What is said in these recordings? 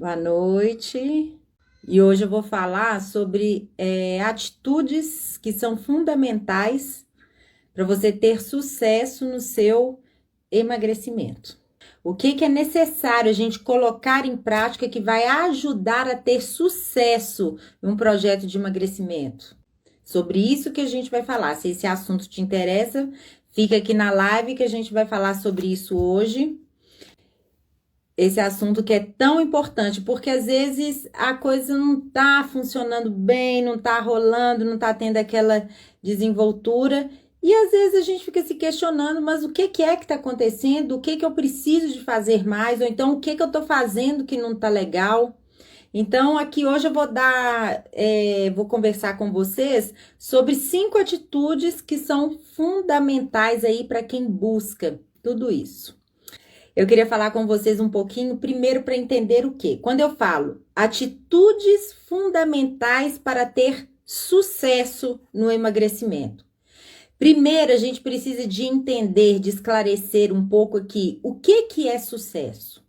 Boa noite. E hoje eu vou falar sobre atitudes que são fundamentais para você ter sucesso no seu emagrecimento. O que é necessário a gente colocar em prática que vai ajudar a ter sucesso em um projeto de emagrecimento? Sobre isso que a gente vai falar. Se esse assunto te interessa, fica aqui na live que a gente vai falar sobre isso hoje. Esse assunto que é tão importante, porque às vezes a coisa não tá funcionando bem, não tá rolando, não tá tendo aquela desenvoltura, e às vezes a gente fica se questionando, mas o que é que tá acontecendo? O que eu preciso de fazer mais? Ou então o que eu tô fazendo que não tá legal? Então, aqui hoje eu vou conversar com vocês sobre 5 atitudes que são fundamentais aí para quem busca tudo isso. Eu queria falar com vocês um pouquinho, primeiro para entender o quê? Quando eu falo atitudes fundamentais para ter sucesso no emagrecimento. Primeiro, a gente precisa de entender, de esclarecer um pouco aqui o que é sucesso.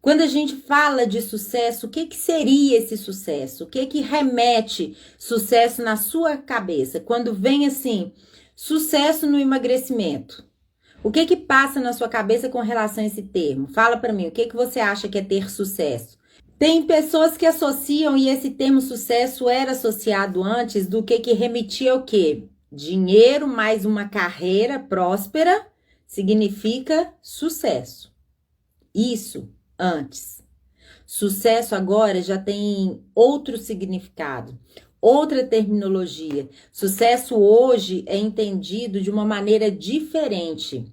Quando a gente fala de sucesso, o que seria esse sucesso? O que remete sucesso na sua cabeça? Quando vem assim, sucesso no emagrecimento. O que passa na sua cabeça com relação a esse termo? Fala para mim, o que você acha que é ter sucesso? Tem pessoas que associam, e esse termo sucesso era associado antes do que remetia ao quê? Dinheiro mais uma carreira próspera significa sucesso. Isso antes. Sucesso agora já tem outro significado. Outra terminologia. Sucesso hoje é entendido de uma maneira diferente.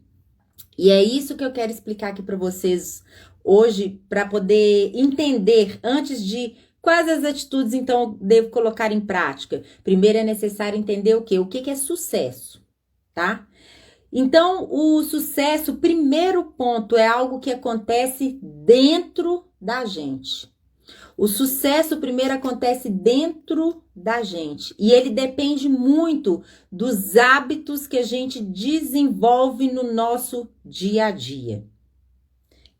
E é isso que eu quero explicar aqui para vocês hoje, para poder entender antes de quais as atitudes então eu devo colocar em prática. Primeiro é necessário entender o quê? O que é sucesso, tá? Então, o sucesso, o primeiro ponto, é algo que acontece dentro da gente. O sucesso primeiro acontece dentro da gente e ele depende muito dos hábitos que a gente desenvolve no nosso dia a dia,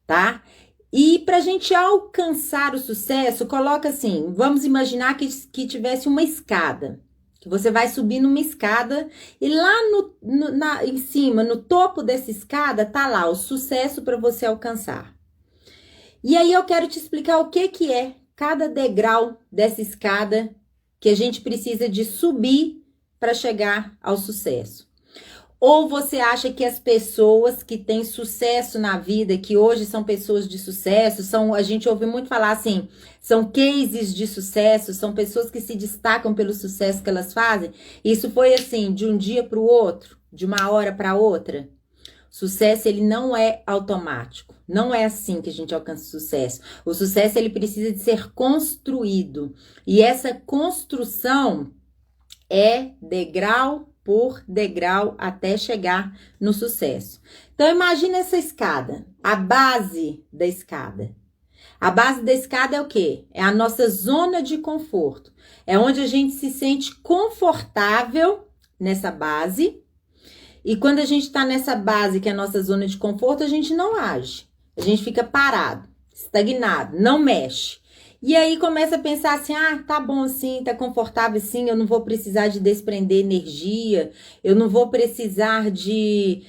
tá? E para a gente alcançar o sucesso, coloca assim, vamos imaginar que tivesse uma escada, que você vai subir numa escada e lá em cima, no topo dessa escada, tá lá o sucesso para você alcançar. E aí eu quero te explicar o que é cada degrau dessa escada que a gente precisa de subir para chegar ao sucesso. Ou você acha que as pessoas que têm sucesso na vida, que hoje são pessoas de sucesso, a gente ouve muito falar assim, são cases de sucesso, são pessoas que se destacam pelo sucesso que elas fazem. Isso foi assim, de um dia para o outro, de uma hora para outra. Sucesso, ele não é automático. Não é assim que a gente alcança o sucesso. O sucesso, ele precisa de ser construído. E essa construção é degrau por degrau até chegar no sucesso. Então, imagine essa escada, a base da escada. A base da escada é o quê? É a nossa zona de conforto. É onde a gente se sente confortável nessa base. E quando a gente tá nessa base, que é a nossa zona de conforto, a gente não age. A gente fica parado, estagnado, não mexe. E aí começa a pensar assim, tá bom assim, tá confortável assim, eu não vou precisar de desprender energia, eu não vou precisar de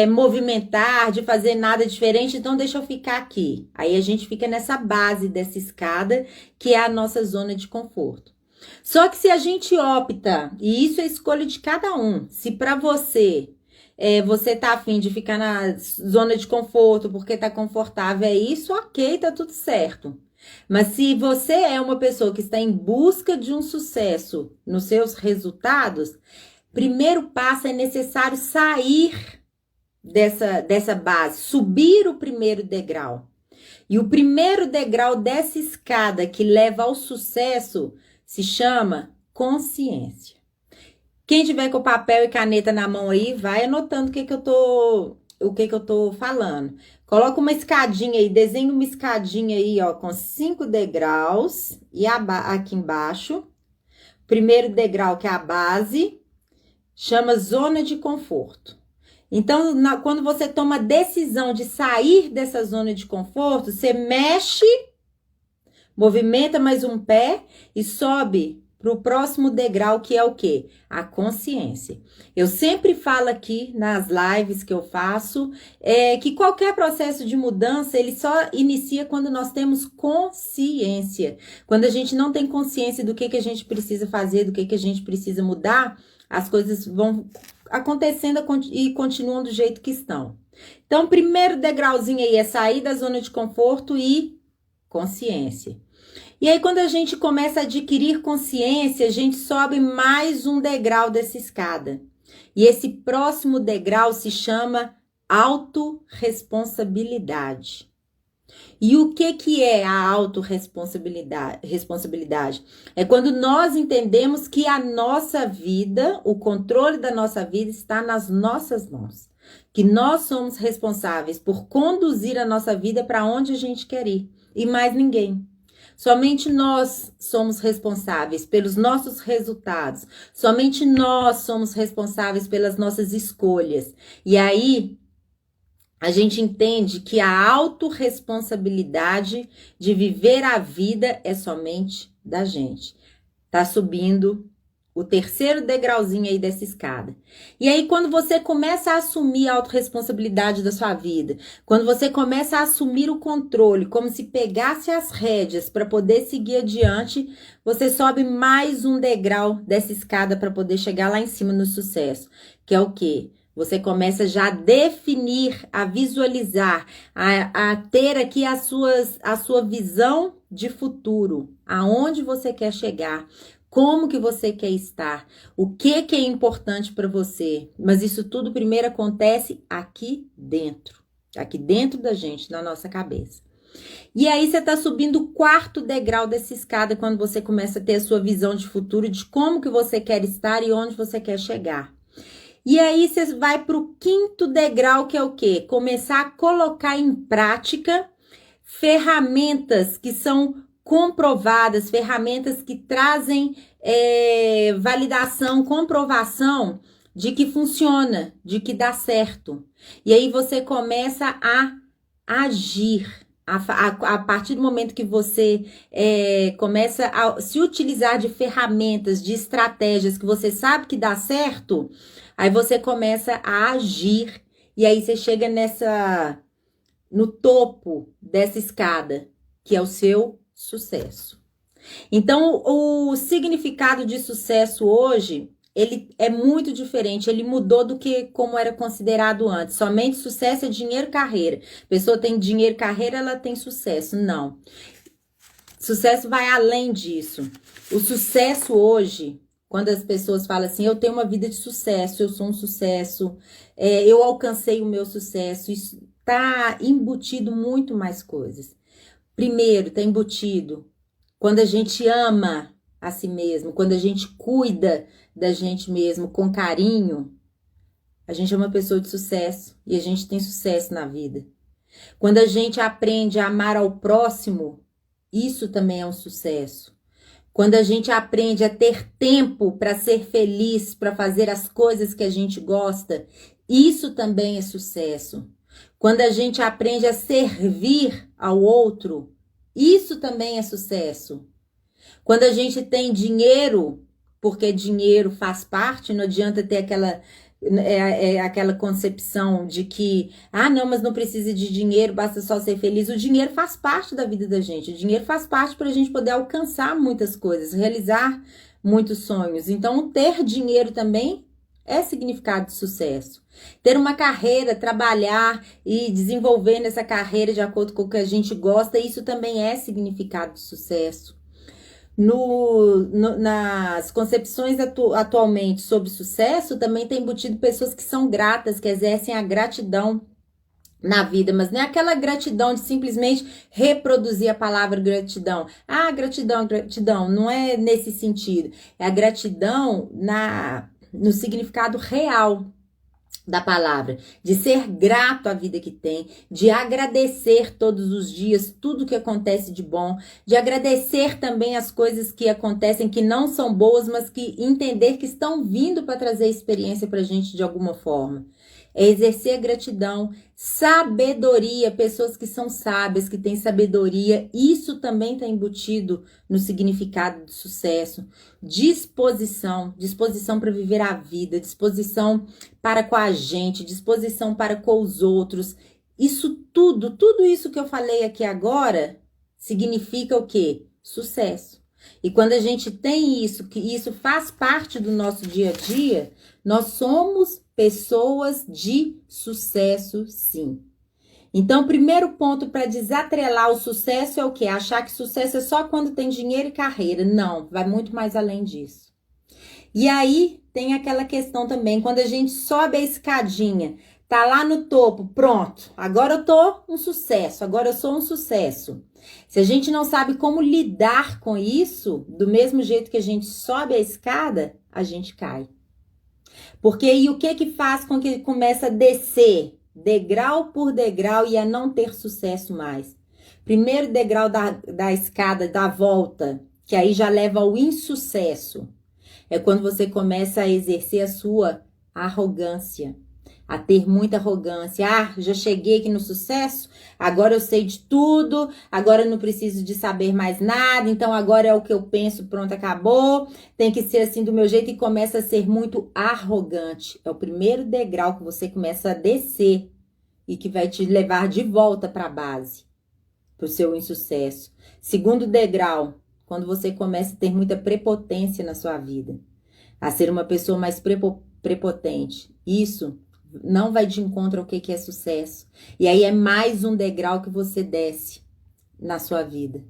movimentar, de fazer nada diferente, então deixa eu ficar aqui. Aí a gente fica nessa base dessa escada, que é a nossa zona de conforto. Só que se a gente opta, e isso é escolha de cada um, se para você... você tá afim de ficar na zona de conforto porque tá confortável, é isso, ok, tá tudo certo. Mas se você é uma pessoa que está em busca de um sucesso nos seus resultados, primeiro passo é necessário sair dessa base, subir o primeiro degrau. E o primeiro degrau dessa escada que leva ao sucesso se chama consciência. Quem tiver com papel e caneta na mão aí, vai anotando o que eu tô falando. Coloca uma escadinha aí, desenha uma escadinha aí, ó, com 5 degraus e aqui embaixo. Primeiro degrau, que é a base, chama zona de conforto. Então, quando você toma a decisão de sair dessa zona de conforto, você mexe movimenta mais um pé e sobe para o próximo degrau, que é o quê? A consciência. Eu sempre falo aqui nas lives que eu faço, que qualquer processo de mudança, ele só inicia quando nós temos consciência. Quando a gente não tem consciência do que a gente precisa fazer, do que a gente precisa mudar, as coisas vão acontecendo e continuam do jeito que estão. Então, o primeiro degrauzinho aí é sair da zona de conforto e consciência. E aí, quando a gente começa a adquirir consciência, a gente sobe mais um degrau dessa escada. E esse próximo degrau se chama autorresponsabilidade. E o que é a autorresponsabilidade? É quando nós entendemos que a nossa vida, o controle da nossa vida está nas nossas mãos. Que nós somos responsáveis por conduzir a nossa vida para onde a gente quer ir. E mais ninguém. Somente nós somos responsáveis pelos nossos resultados. Somente nós somos responsáveis pelas nossas escolhas. E aí, a gente entende que a autorresponsabilidade de viver a vida é somente da gente. Tá subindo o terceiro degrauzinho aí dessa escada. E aí, quando você começa a assumir a autorresponsabilidade da sua vida, quando você começa a assumir o controle, como se pegasse as rédeas para poder seguir adiante, você sobe mais um degrau dessa escada para poder chegar lá em cima no sucesso. Que é o quê? Você começa já a definir, a visualizar, a ter aqui a sua visão de futuro, aonde você quer chegar. Como que você quer estar? O que é importante para você? Mas isso tudo primeiro acontece aqui dentro da gente, na nossa cabeça. E aí você está subindo o quarto degrau dessa escada quando você começa a ter a sua visão de futuro, de como que você quer estar e onde você quer chegar. E aí você vai para o quinto degrau, que é o quê? Começar a colocar em prática ferramentas que são comprovadas, ferramentas que trazem validação, comprovação de que funciona, de que dá certo. E aí você começa a agir. A partir do momento que você começa a se utilizar de ferramentas, de estratégias que você sabe que dá certo, aí você começa a agir. E aí você chega no topo dessa escada, que é o seu sucesso. Então, o significado de sucesso hoje, ele é muito diferente, ele mudou do que como era considerado antes. Somente sucesso é dinheiro e carreira. A pessoa tem dinheiro e carreira, ela tem sucesso. Não. Sucesso vai além disso. O sucesso hoje, quando as pessoas falam assim, eu tenho uma vida de sucesso, eu sou um sucesso, eu alcancei o meu sucesso, isso está embutido muito mais coisas. Primeiro, está embutido quando a gente ama a si mesmo, quando a gente cuida da gente mesmo com carinho, a gente é uma pessoa de sucesso e a gente tem sucesso na vida. Quando a gente aprende a amar ao próximo, isso também é um sucesso. Quando a gente aprende a ter tempo para ser feliz, para fazer as coisas que a gente gosta, isso também é sucesso. Quando a gente aprende a servir ao outro, isso também é sucesso. Quando a gente tem dinheiro, porque dinheiro faz parte, não adianta ter aquela concepção de que, não, mas não precisa de dinheiro, basta só ser feliz. O dinheiro faz parte da vida da gente. O dinheiro faz parte para a gente poder alcançar muitas coisas, realizar muitos sonhos. Então, ter dinheiro também é significado de sucesso. Ter uma carreira, trabalhar e desenvolver nessa carreira de acordo com o que a gente gosta, isso também é significado de sucesso. Nas concepções atualmente sobre sucesso, também tem embutido pessoas que são gratas, que exercem a gratidão na vida, mas não é aquela gratidão de simplesmente reproduzir a palavra gratidão. Gratidão, gratidão, não é nesse sentido. É a gratidão no significado real da palavra, de ser grato à vida que tem, de agradecer todos os dias tudo que acontece de bom, de agradecer também as coisas que acontecem que não são boas, mas que entender que estão vindo para trazer experiência para a gente de alguma forma. é exercer a gratidão, sabedoria, pessoas que são sábias, que têm sabedoria, isso também está embutido no significado de sucesso. Disposição, disposição para viver a vida, disposição para com a gente, disposição para com os outros. Isso tudo isso que eu falei aqui agora, significa o quê? Sucesso. E quando a gente tem isso, que isso faz parte do nosso dia a dia, nós somos pessoas de sucesso, sim. Então, o primeiro ponto para desatrelar o sucesso é o quê? Achar que sucesso é só quando tem dinheiro e carreira. Não, vai muito mais além disso. E aí, tem aquela questão também, quando a gente sobe a escadinha, tá lá no topo, pronto, agora eu tô um sucesso, agora eu sou um sucesso. Se a gente não sabe como lidar com isso, do mesmo jeito que a gente sobe a escada, a gente cai. Porque aí o que faz com que comece a descer, degrau por degrau, e a não ter sucesso mais? Primeiro degrau da escada, da volta, que aí já leva ao insucesso, é quando você começa a exercer a sua arrogância. A ter muita arrogância. Ah, já cheguei aqui no sucesso, agora eu sei de tudo, agora eu não preciso de saber mais nada, então agora é o que eu penso, pronto, acabou, tem que ser assim do meu jeito, e começa a ser muito arrogante. É o primeiro degrau que você começa a descer e que vai te levar de volta para a base, para o seu insucesso. Segundo degrau, quando você começa a ter muita prepotência na sua vida, a ser uma pessoa mais prepotente. Isso não vai de encontro ao que é sucesso. E aí é mais um degrau que você desce na sua vida.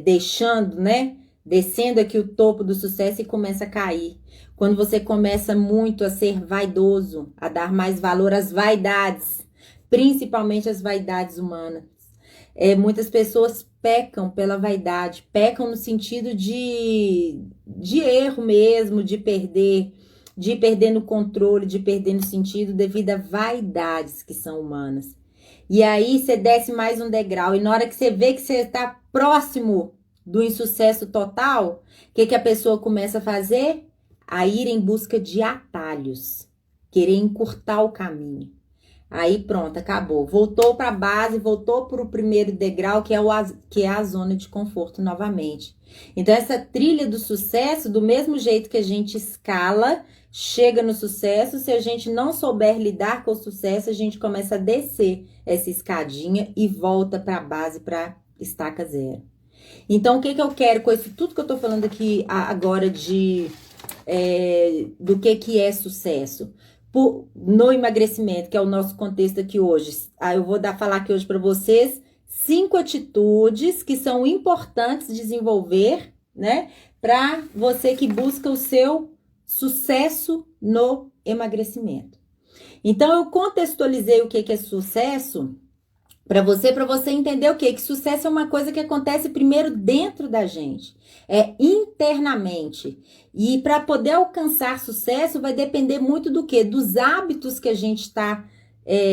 Deixando, né? Descendo aqui o topo do sucesso e começa a cair. Quando você começa muito a ser vaidoso, a dar mais valor às vaidades, principalmente as vaidades humanas. Muitas pessoas pecam pela vaidade, pecam no sentido de erro mesmo, de perder no controle, de perder no sentido devido a vaidades que são humanas. E aí você desce mais um degrau, e na hora que você vê que você está próximo do insucesso total, o que a pessoa começa a fazer? A ir em busca de atalhos, querer encurtar o caminho. Aí pronto, acabou. Voltou para a base, voltou para o primeiro degrau, que é a zona de conforto novamente. Então, essa trilha do sucesso, do mesmo jeito que a gente escala, chega no sucesso. Se a gente não souber lidar com o sucesso, a gente começa a descer essa escadinha e volta para a base, para estaca zero. Então, o que eu quero com isso tudo que eu tô falando aqui agora do que é sucesso? No emagrecimento, que é o nosso contexto aqui hoje. Eu vou falar aqui hoje para vocês 5 atitudes que são importantes desenvolver, né? Para você que busca o seu sucesso no emagrecimento. Então, eu contextualizei o que é sucesso para você entender o quê? Que sucesso é uma coisa que acontece primeiro dentro da gente, internamente. E para poder alcançar sucesso vai depender muito do quê? Dos hábitos que a gente está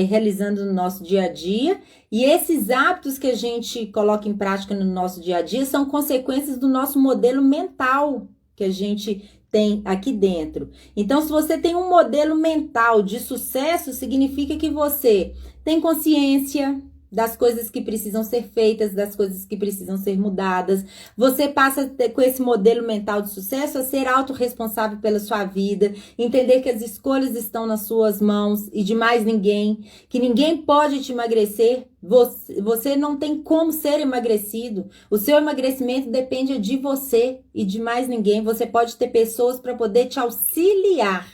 realizando no nosso dia a dia. E esses hábitos que a gente coloca em prática no nosso dia a dia são consequências do nosso modelo mental que a gente tem aqui dentro. Então, se você tem um modelo mental de sucesso, significa que você tem consciência das coisas que precisam ser feitas, das coisas que precisam ser mudadas. Você passa a ter, com esse modelo mental de sucesso, a ser autorresponsável pela sua vida, entender que as escolhas estão nas suas mãos e de mais ninguém, que ninguém pode te emagrecer, você não tem como ser emagrecido. O seu emagrecimento depende de você e de mais ninguém. Você pode ter pessoas para poder te auxiliar,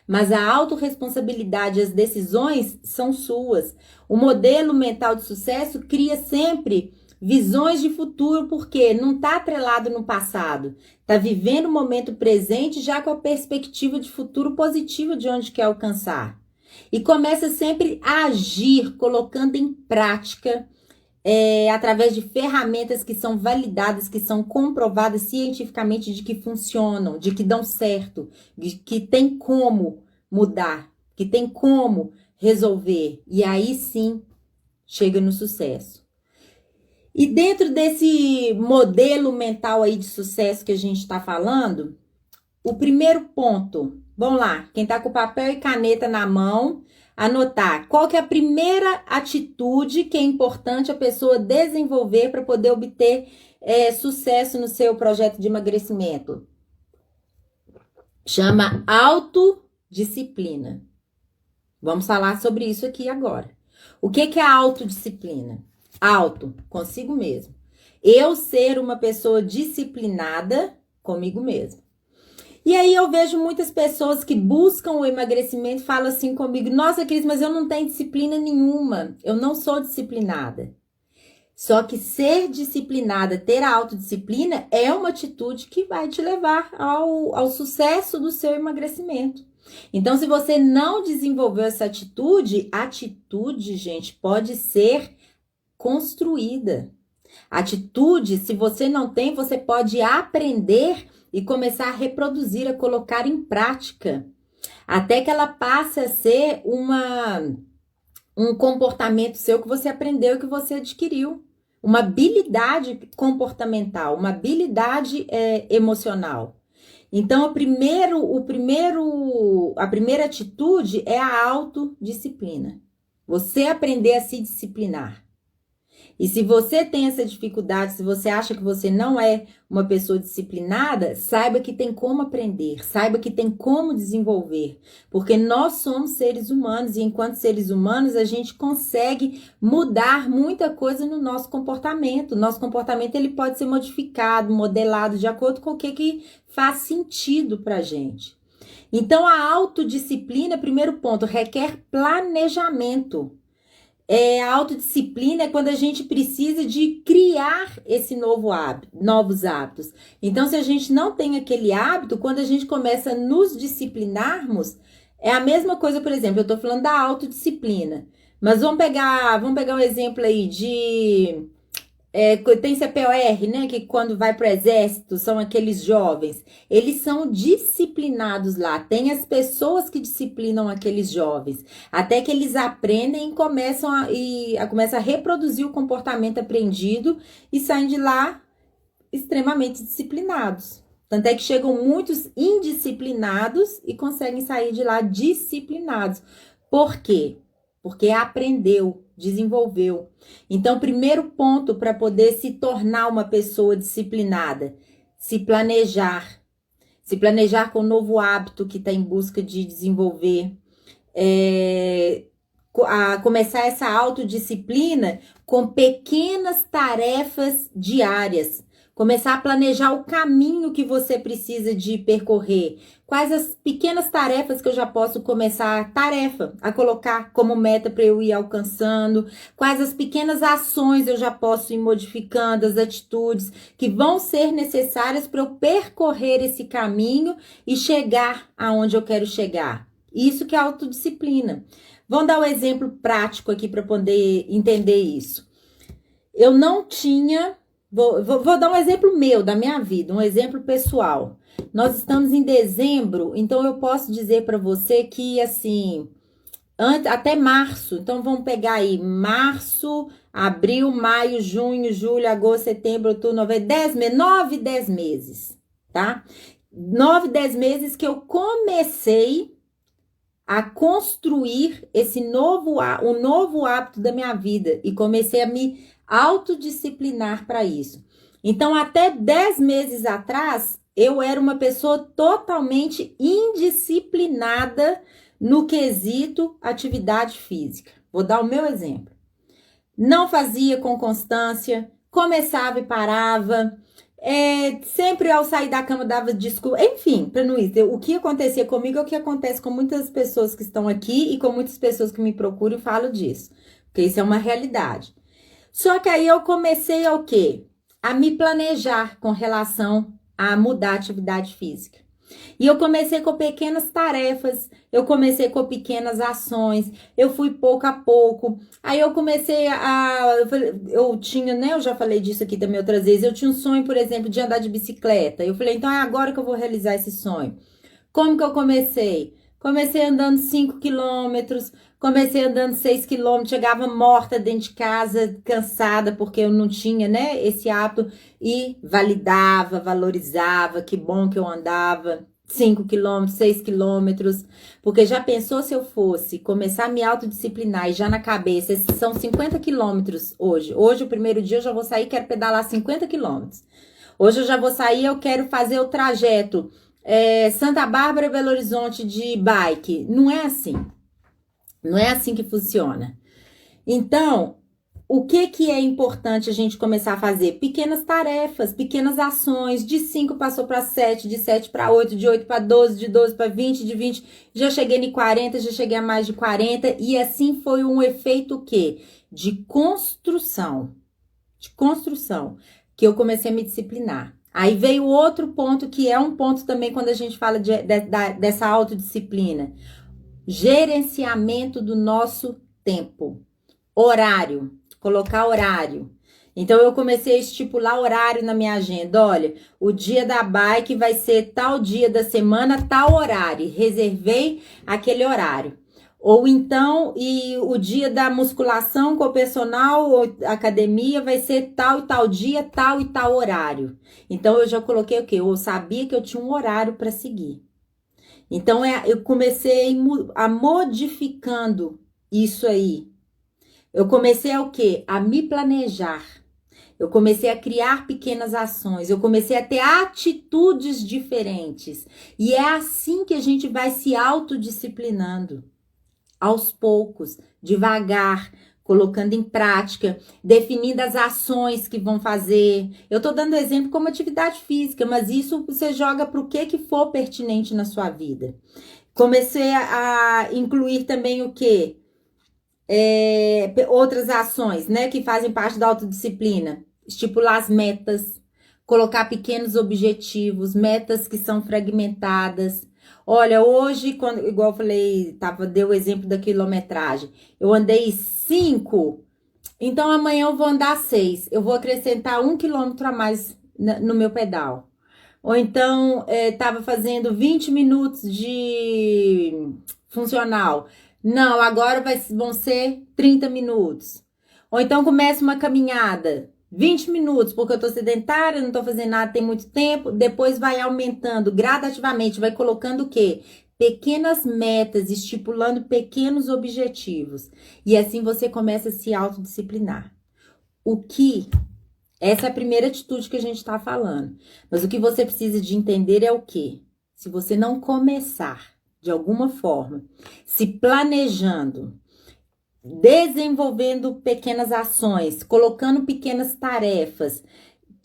mas a autorresponsabilidade e as decisões são suas. O modelo mental de sucesso cria sempre visões de futuro, porque não está atrelado no passado. Está vivendo o momento presente já com a perspectiva de futuro positivo de onde quer alcançar. E começa sempre a agir, colocando em prática, através de ferramentas que são validadas, que são comprovadas cientificamente de que funcionam, de que dão certo, de que tem como mudar, que tem como resolver. E aí sim, chega no sucesso. E dentro desse modelo mental aí de sucesso que a gente está falando, o primeiro ponto Vamos lá, quem tá com papel e caneta na mão, anotar qual que é a primeira atitude que é importante a pessoa desenvolver para poder obter sucesso no seu projeto de emagrecimento. Chama autodisciplina. Vamos falar sobre isso aqui agora. O que é a autodisciplina? Auto, consigo mesmo. Eu ser uma pessoa disciplinada comigo mesmo. E aí eu vejo muitas pessoas que buscam o emagrecimento e falam assim comigo: nossa, Cris, mas eu não tenho disciplina nenhuma. Eu não sou disciplinada. Só que ser disciplinada, ter a autodisciplina é uma atitude que vai te levar ao sucesso do seu emagrecimento. Então, se você não desenvolveu essa atitude, gente, pode ser construída. Atitude, se você não tem, você pode aprender e começar a reproduzir, a colocar em prática, até que ela passe a ser um comportamento seu que você aprendeu, que você adquiriu. Uma habilidade comportamental, uma habilidade emocional. Então, a primeira atitude é a autodisciplina. Você aprender a se disciplinar. E se você tem essa dificuldade, se você acha que você não é uma pessoa disciplinada, saiba que tem como aprender, saiba que tem como desenvolver, porque nós somos seres humanos e enquanto seres humanos a gente consegue mudar muita coisa no nosso comportamento. Nosso comportamento ele pode ser modificado, modelado de acordo com o que faz sentido pra gente. Então a autodisciplina, primeiro ponto, requer planejamento. A autodisciplina é quando a gente precisa de criar esse novos hábitos. Então, se a gente não tem aquele hábito, quando a gente começa a nos disciplinarmos, é a mesma coisa, por exemplo, eu tô falando da autodisciplina. Mas vamos pegar um exemplo aí de... tem CPOR, né? Que quando vai para o exército, são aqueles jovens. Eles são disciplinados lá. Tem as pessoas que disciplinam aqueles jovens. Até que eles aprendem e começam a reproduzir o comportamento aprendido e saem de lá extremamente disciplinados. Tanto é que chegam muitos indisciplinados e conseguem sair de lá disciplinados. Por quê? Porque aprendeu, desenvolveu. Então, primeiro ponto para poder se tornar uma pessoa disciplinada, se planejar. Se planejar com um novo hábito que está em busca de desenvolver. Começar essa autodisciplina com pequenas tarefas diárias. Começar a planejar o caminho que você precisa de percorrer. Quais as pequenas tarefas que eu já posso começar a colocar como meta para eu ir alcançando. Quais as pequenas ações eu já posso ir modificando, as atitudes que vão ser necessárias para eu percorrer esse caminho e chegar aonde eu quero chegar. Isso que é autodisciplina. Vamos dar um exemplo prático aqui para poder entender isso. Eu não tinha... Vou dar um exemplo meu, da minha vida, um exemplo pessoal. Nós estamos em dezembro, então eu posso dizer para você que, assim, até março, então vamos pegar aí, março, abril, maio, junho, julho, agosto, setembro, outubro, novembro, 9, 10 meses, tá? 9, 10 meses que eu comecei a construir um novo hábito da minha vida e comecei a me autodisciplinar para isso. Então, até 10 meses atrás, eu era uma pessoa totalmente indisciplinada no quesito atividade física. Vou dar o meu exemplo. Não fazia com constância, começava e parava, sempre ao sair da cama dava desculpa, enfim, para não ir. O que acontecia comigo é o que acontece com muitas pessoas que estão aqui e com muitas pessoas que me procuram e falam disso, porque isso é uma realidade. Só que aí eu comecei a o quê? A me planejar com relação a mudar a atividade física. E eu comecei com pequenas tarefas, eu comecei com pequenas ações, eu fui pouco a pouco. Aí eu comecei eu tinha, né, eu já falei disso aqui também outras vezes, eu tinha um sonho, por exemplo, de andar de bicicleta. Eu falei, então é agora que eu vou realizar esse sonho. Como que eu comecei? Comecei andando 5 quilômetros, comecei andando 6 quilômetros, chegava morta dentro de casa, cansada, porque eu não tinha, né, esse hábito, e validava, valorizava, que bom que eu andava 5 quilômetros, 6 quilômetros, porque já pensou se eu fosse começar a me autodisciplinar e já na cabeça, esses são 50 quilômetros hoje. Hoje, o primeiro dia, eu já vou sair, quero pedalar 50 quilômetros. Hoje eu já vou sair, eu quero fazer o trajeto Santa Bárbara, Belo Horizonte de bike. Não é assim. Não é assim que funciona. Então, o que é importante a gente começar a fazer? Pequenas tarefas, pequenas ações. De 5 passou para 7, de 7 para 8, de 8 para 12, de 12 para 20, de 20. Já cheguei em 40, já cheguei a mais de 40. E assim foi um efeito o quê? De construção. De construção. Que eu comecei a me disciplinar. Aí veio outro ponto, que é um ponto também quando a gente fala dessa autodisciplina. Gerenciamento do nosso tempo. Horário. Colocar horário. Então, eu comecei a estipular horário na minha agenda. Olha, o dia da bike vai ser tal dia da semana, tal horário. Reservei aquele horário. Ou então, e o dia da musculação com o personal ou academia vai ser tal e tal dia, tal e tal horário. Então, eu já coloquei o quê? Eu sabia que eu tinha um horário para seguir. Então, eu comecei a modificando isso aí. Eu comecei a o quê? A me planejar. Eu comecei a criar pequenas ações. Eu comecei a ter atitudes diferentes. E é assim que a gente vai se autodisciplinando. Aos poucos, devagar, colocando em prática, definindo as ações que vão fazer. Eu tô dando exemplo como atividade física, mas isso você joga para o que for pertinente na sua vida. Comecei a incluir também o quê? Outras ações, né, que fazem parte da autodisciplina. Estipular as metas, colocar pequenos objetivos, metas que são fragmentadas. Olha, hoje, igual eu falei, deu o exemplo da quilometragem. Eu andei 5, então amanhã eu vou andar 6. Eu vou acrescentar 1 quilômetro a mais no meu pedal. Ou então, estava fazendo 20 minutos de funcional. Não, agora vão ser 30 minutos. Ou então começa uma caminhada, 20 minutos, porque eu tô sedentária, não tô fazendo nada tem muito tempo. Depois vai aumentando gradativamente, vai colocando o quê? Pequenas metas, estipulando pequenos objetivos. E assim você começa a se autodisciplinar. Essa é a primeira atitude que a gente tá falando. Mas o que você precisa de entender é o quê? Se você não começar de alguma forma, se planejando, desenvolvendo pequenas ações, colocando pequenas tarefas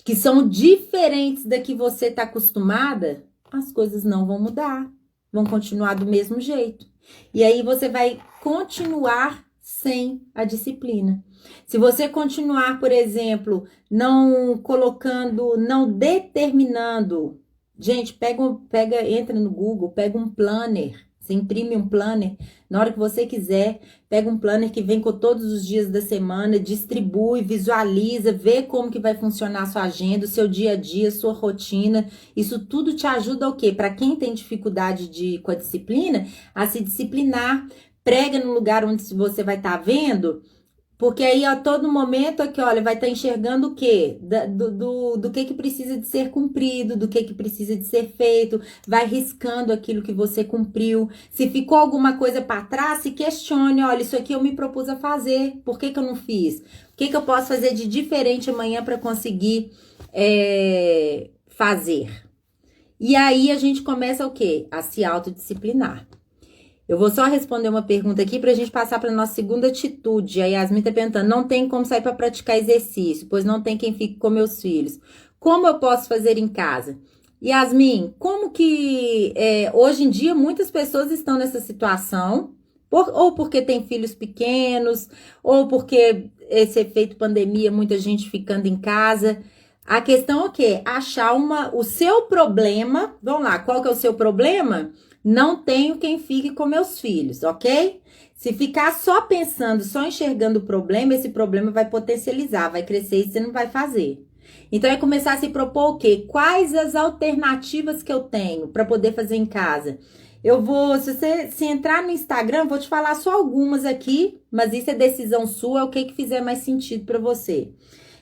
que são diferentes da que você está acostumada, as coisas não vão mudar, vão continuar do mesmo jeito. E aí você vai continuar sem a disciplina. Se você continuar, por exemplo, não colocando, não determinando. Gente, entra no Google, pega um planner. Você imprime um planner na hora que você quiser. Pega um planner que vem com todos os dias da semana, distribui, visualiza, vê como que vai funcionar a sua agenda, o seu dia a dia, sua rotina. Isso tudo te ajuda o quê? Para quem tem dificuldade com a disciplina, a se disciplinar. Prega no lugar onde você vai estar vendo. Porque aí, a todo momento, aqui, olha, vai estar enxergando o quê? Do que precisa de ser cumprido, do que precisa de ser feito, vai riscando aquilo que você cumpriu. Se ficou alguma coisa para trás, se questione, olha, isso aqui eu me propus a fazer, por que eu não fiz? O que eu posso fazer de diferente amanhã para conseguir fazer? E aí, a gente começa o quê? A se autodisciplinar. Eu vou só responder uma pergunta aqui para a gente passar para a nossa segunda atitude. A Yasmin está perguntando, não tem como sair para praticar exercício, pois não tem quem fique com meus filhos. Como eu posso fazer em casa? Yasmin, como que hoje em dia muitas pessoas estão nessa situação, ou porque tem filhos pequenos, ou porque esse efeito pandemia, muita gente ficando em casa. A questão é o quê? Achar o seu problema. Vamos lá, qual que é o seu problema? Não tenho quem fique com meus filhos, ok? Se ficar só pensando, só enxergando o problema, esse problema vai potencializar, vai crescer e você não vai fazer. Então, é começar a se propor o quê? Quais as alternativas que eu tenho para poder fazer em casa? Eu vou, se entrar no Instagram, vou te falar só algumas aqui, mas isso é decisão sua, é o que fizer mais sentido para você.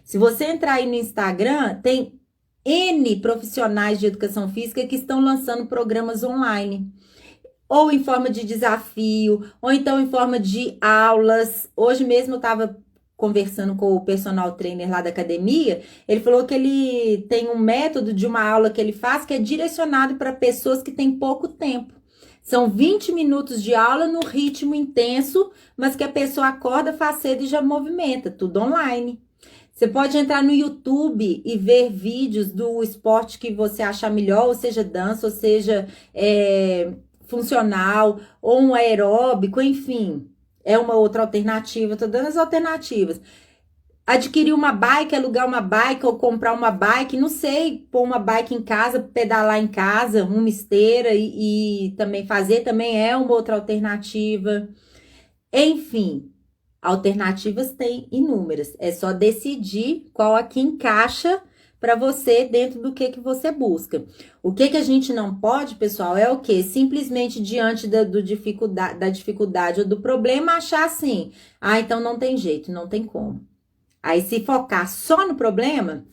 Se você entrar aí no Instagram, tem N profissionais de educação física que estão lançando programas online, ou em forma de desafio, ou então em forma de aulas. Hoje mesmo eu estava conversando com o personal trainer lá da academia, ele falou que ele tem um método de uma aula que ele faz que é direcionado para pessoas que têm pouco tempo. São 20 minutos de aula no ritmo intenso, mas que a pessoa acorda, faz cedo e já movimenta, tudo online. Você pode entrar no YouTube e ver vídeos do esporte que você achar melhor, ou seja, dança, ou seja, funcional, ou um aeróbico, enfim. É uma outra alternativa, tô dando as alternativas. Adquirir uma bike, alugar uma bike ou comprar uma bike, não sei, pôr uma bike em casa, pedalar em casa, uma esteira e também fazer, também é uma outra alternativa. Enfim, alternativas tem inúmeras, é só decidir qual aqui encaixa para você dentro do que você busca. O que a gente não pode, pessoal, é o quê? Simplesmente diante da dificuldade ou do problema achar assim, então não tem jeito, não tem como. Aí se focar só no problema,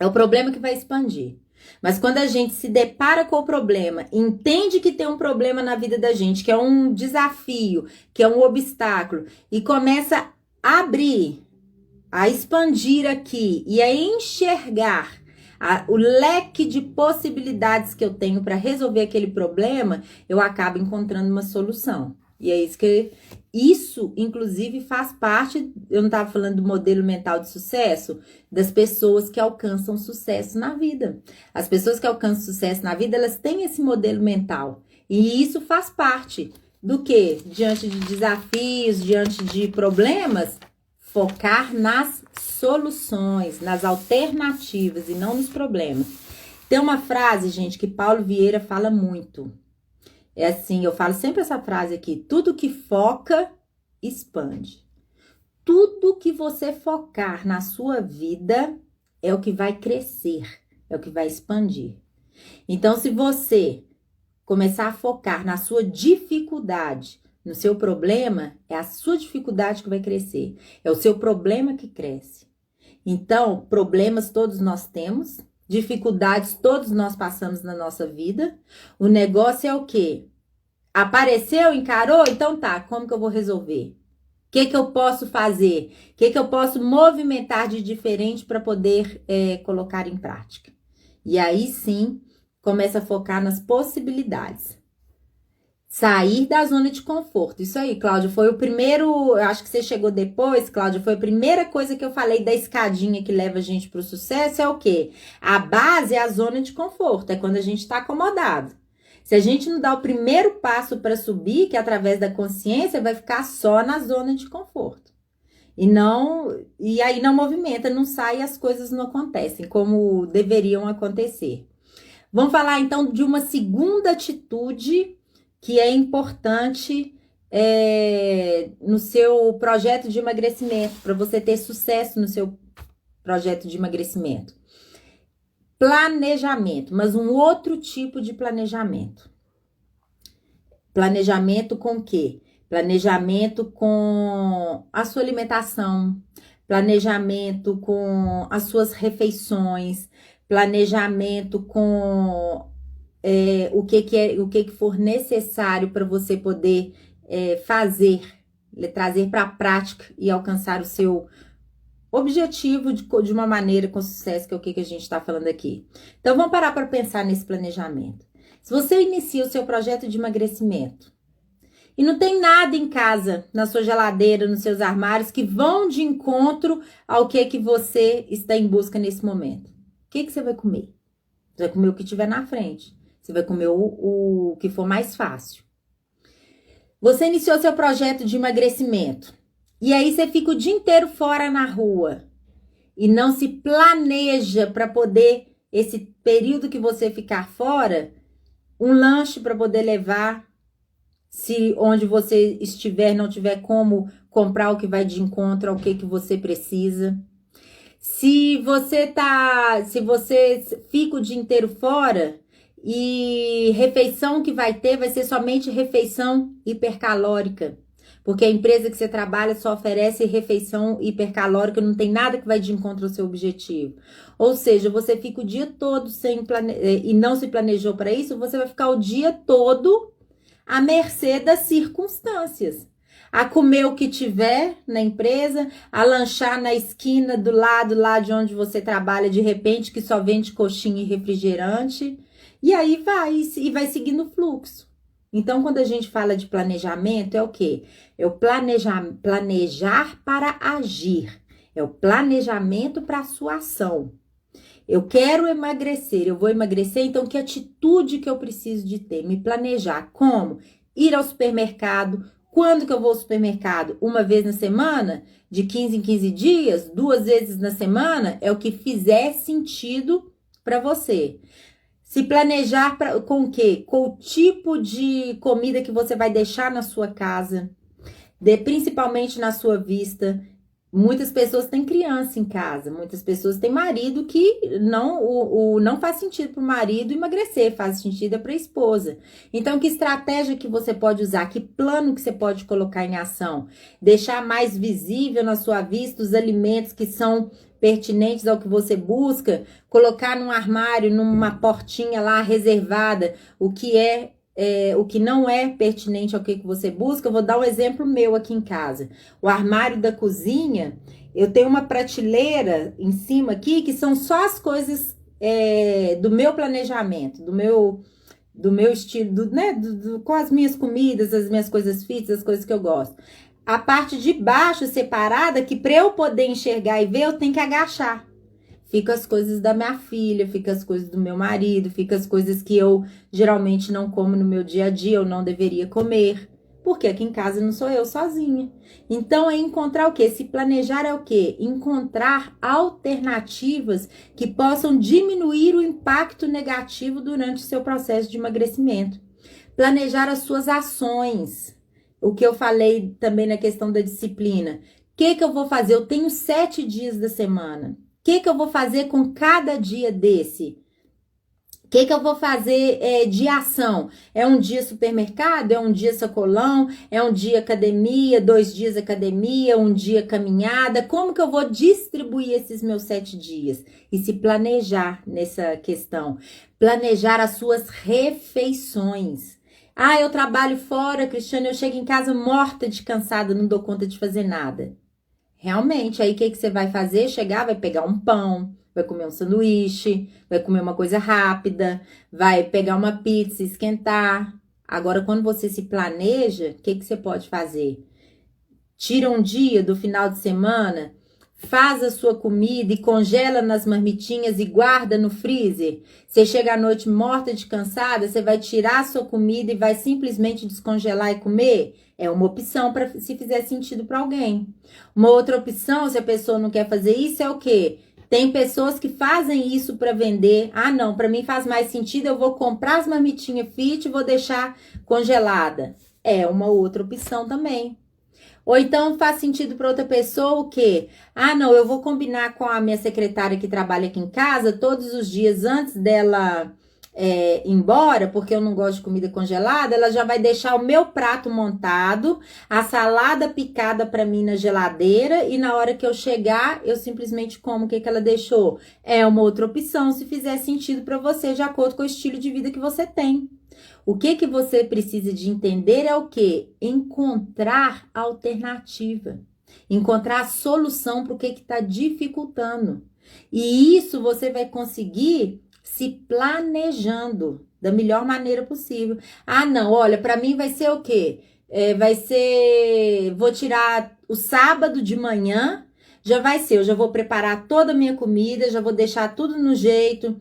é o problema que vai expandir. Mas quando a gente se depara com o problema, entende que tem um problema na vida da gente, que é um desafio, que é um obstáculo, e começa a abrir, a expandir aqui e a enxergar o leque de possibilidades que eu tenho para resolver aquele problema, eu acabo encontrando uma solução. E é isso, inclusive, faz parte, eu não estava falando do modelo mental de sucesso, das pessoas que alcançam sucesso na vida. As pessoas que alcançam sucesso na vida, elas têm esse modelo mental. E isso faz parte do quê? Diante de desafios, diante de problemas, focar nas soluções, nas alternativas e não nos problemas. Tem uma frase, gente, que Paulo Vieira fala muito. É assim, eu falo sempre essa frase aqui: tudo que foca, expande. Tudo que você focar na sua vida é o que vai crescer, é o que vai expandir. Então, se você começar a focar na sua dificuldade, no seu problema, é a sua dificuldade que vai crescer. É o seu problema que cresce. Então, problemas todos nós temos, dificuldades todos nós passamos na nossa vida. O negócio é o quê? Apareceu, encarou? Então tá, como que eu vou resolver? O que eu posso fazer? O que eu posso movimentar de diferente para poder colocar em prática? E aí sim, começa a focar nas possibilidades. Sair da zona de conforto. Isso aí, Cláudia, foi o primeiro, eu acho que você chegou depois, Cláudia, foi a primeira coisa que eu falei da escadinha que leva a gente para o sucesso, é o quê? A base é a zona de conforto, é quando a gente está acomodado. Se a gente não dá o primeiro passo para subir, que é através da consciência, vai ficar só na zona de conforto. E aí não movimenta, não sai, as coisas não acontecem como deveriam acontecer. Vamos falar então de uma segunda atitude que é importante no seu projeto de emagrecimento, para você ter sucesso no seu projeto de emagrecimento. Planejamento, mas um outro tipo de planejamento. Planejamento com o quê? Planejamento com a sua alimentação, planejamento com as suas refeições, planejamento com o que for necessário para você poder fazer, trazer para a prática e alcançar o seu objetivo de uma maneira com sucesso, que é o que a gente está falando aqui. Então, vamos parar para pensar nesse planejamento. Se você inicia o seu projeto de emagrecimento e não tem nada em casa, na sua geladeira, nos seus armários, que vão de encontro ao que você está em busca nesse momento, o que você vai comer? Você vai comer o que tiver na frente. Você vai comer o que for mais fácil. Você iniciou seu projeto de emagrecimento. E aí você fica o dia inteiro fora na rua. E não se planeja para poder, esse período que você ficar fora, um lanche para poder levar. Se onde você estiver não tiver como comprar o que vai de encontro ao que você precisa. Se você fica o dia inteiro fora e refeição que vai ter vai ser somente refeição hipercalórica. Porque a empresa que você trabalha só oferece refeição hipercalórica, não tem nada que vai de encontro ao seu objetivo. Ou seja, você fica o dia todo sem e não se planejou para isso, você vai ficar o dia todo à mercê das circunstâncias. A comer o que tiver na empresa, a lanchar na esquina do lado lá de onde você trabalha, de repente, que só vende coxinha e refrigerante. E aí vai seguindo o fluxo. Então, quando a gente fala de planejamento, é o quê? É o planejar para agir. É o planejamento para a sua ação. Eu quero emagrecer, eu vou emagrecer, então que atitude que eu preciso de ter? Me planejar. Como? Ir ao supermercado. Quando que eu vou ao supermercado? Uma vez na semana? De 15 em 15 dias? 2 vezes na semana? É o que fizer sentido para você. Se planejar com o quê? Com o tipo de comida que você vai deixar na sua casa, principalmente na sua vista. Muitas pessoas têm criança em casa, muitas pessoas têm marido que não faz sentido para o marido emagrecer, faz sentido para a esposa. Então, que estratégia que você pode usar? Que plano que você pode colocar em ação? Deixar mais visível na sua vista os alimentos que são pertinentes ao que você busca, colocar num armário, numa portinha lá reservada, o que não é pertinente ao que você busca. Eu vou dar um exemplo meu aqui em casa. O armário da cozinha, eu tenho uma prateleira em cima aqui, que são só as coisas do meu planejamento, do meu estilo, com as minhas comidas, as minhas coisas fit, as coisas que eu gosto. A parte de baixo separada, que para eu poder enxergar e ver, eu tenho que agachar. Fica as coisas da minha filha, fica as coisas do meu marido, fica as coisas que eu geralmente não como no meu dia a dia, eu não deveria comer. Porque aqui em casa não sou eu sozinha. Então, é encontrar o quê? Se planejar é o quê? Encontrar alternativas que possam diminuir o impacto negativo durante o seu processo de emagrecimento. Planejar as suas ações. O que eu falei também na questão da disciplina. O que eu vou fazer? Eu tenho 7 dias da semana. O que eu vou fazer com cada dia desse? O que eu vou fazer de ação? É um dia supermercado? É um dia sacolão? É um dia academia? 2 dias academia? Um dia caminhada? Como que eu vou distribuir esses meus 7 dias? E se planejar nessa questão. Planejar as suas refeições. Ah, eu trabalho fora, Cristiane, eu chego em casa morta de cansada, não dou conta de fazer nada. Realmente, aí o que você vai fazer? Chegar, vai pegar um pão, vai comer um sanduíche, vai comer uma coisa rápida, vai pegar uma pizza, esquentar. Agora, quando você se planeja, o que você pode fazer? Tira um dia do final de semana, faz a sua comida e congela nas marmitinhas e guarda no freezer. Você chega à noite morta de cansada, você vai tirar a sua comida e vai simplesmente descongelar e comer? É uma opção para se fizer sentido para alguém. Uma outra opção, se a pessoa não quer fazer isso, é o quê? Tem pessoas que fazem isso para vender. Ah, não, para mim faz mais sentido, eu vou comprar as marmitinhas fit e vou deixar congelada. É uma outra opção também. Ou então faz sentido para outra pessoa o quê? Ah, não, eu vou combinar com a minha secretária que trabalha aqui em casa todos os dias antes dela ir embora, porque eu não gosto de comida congelada, ela já vai deixar o meu prato montado, a salada picada para mim na geladeira e na hora que eu chegar, eu simplesmente como o que ela deixou. É uma outra opção, se fizer sentido para você, de acordo com o estilo de vida que você tem. O que você precisa de entender é o quê? Encontrar alternativa. Encontrar a solução para o que está dificultando. E isso você vai conseguir se planejando da melhor maneira possível. Ah, não, olha, para mim vai ser o quê? Vou tirar o sábado de manhã. Já vai ser, eu já vou preparar toda a minha comida, já vou deixar tudo no jeito,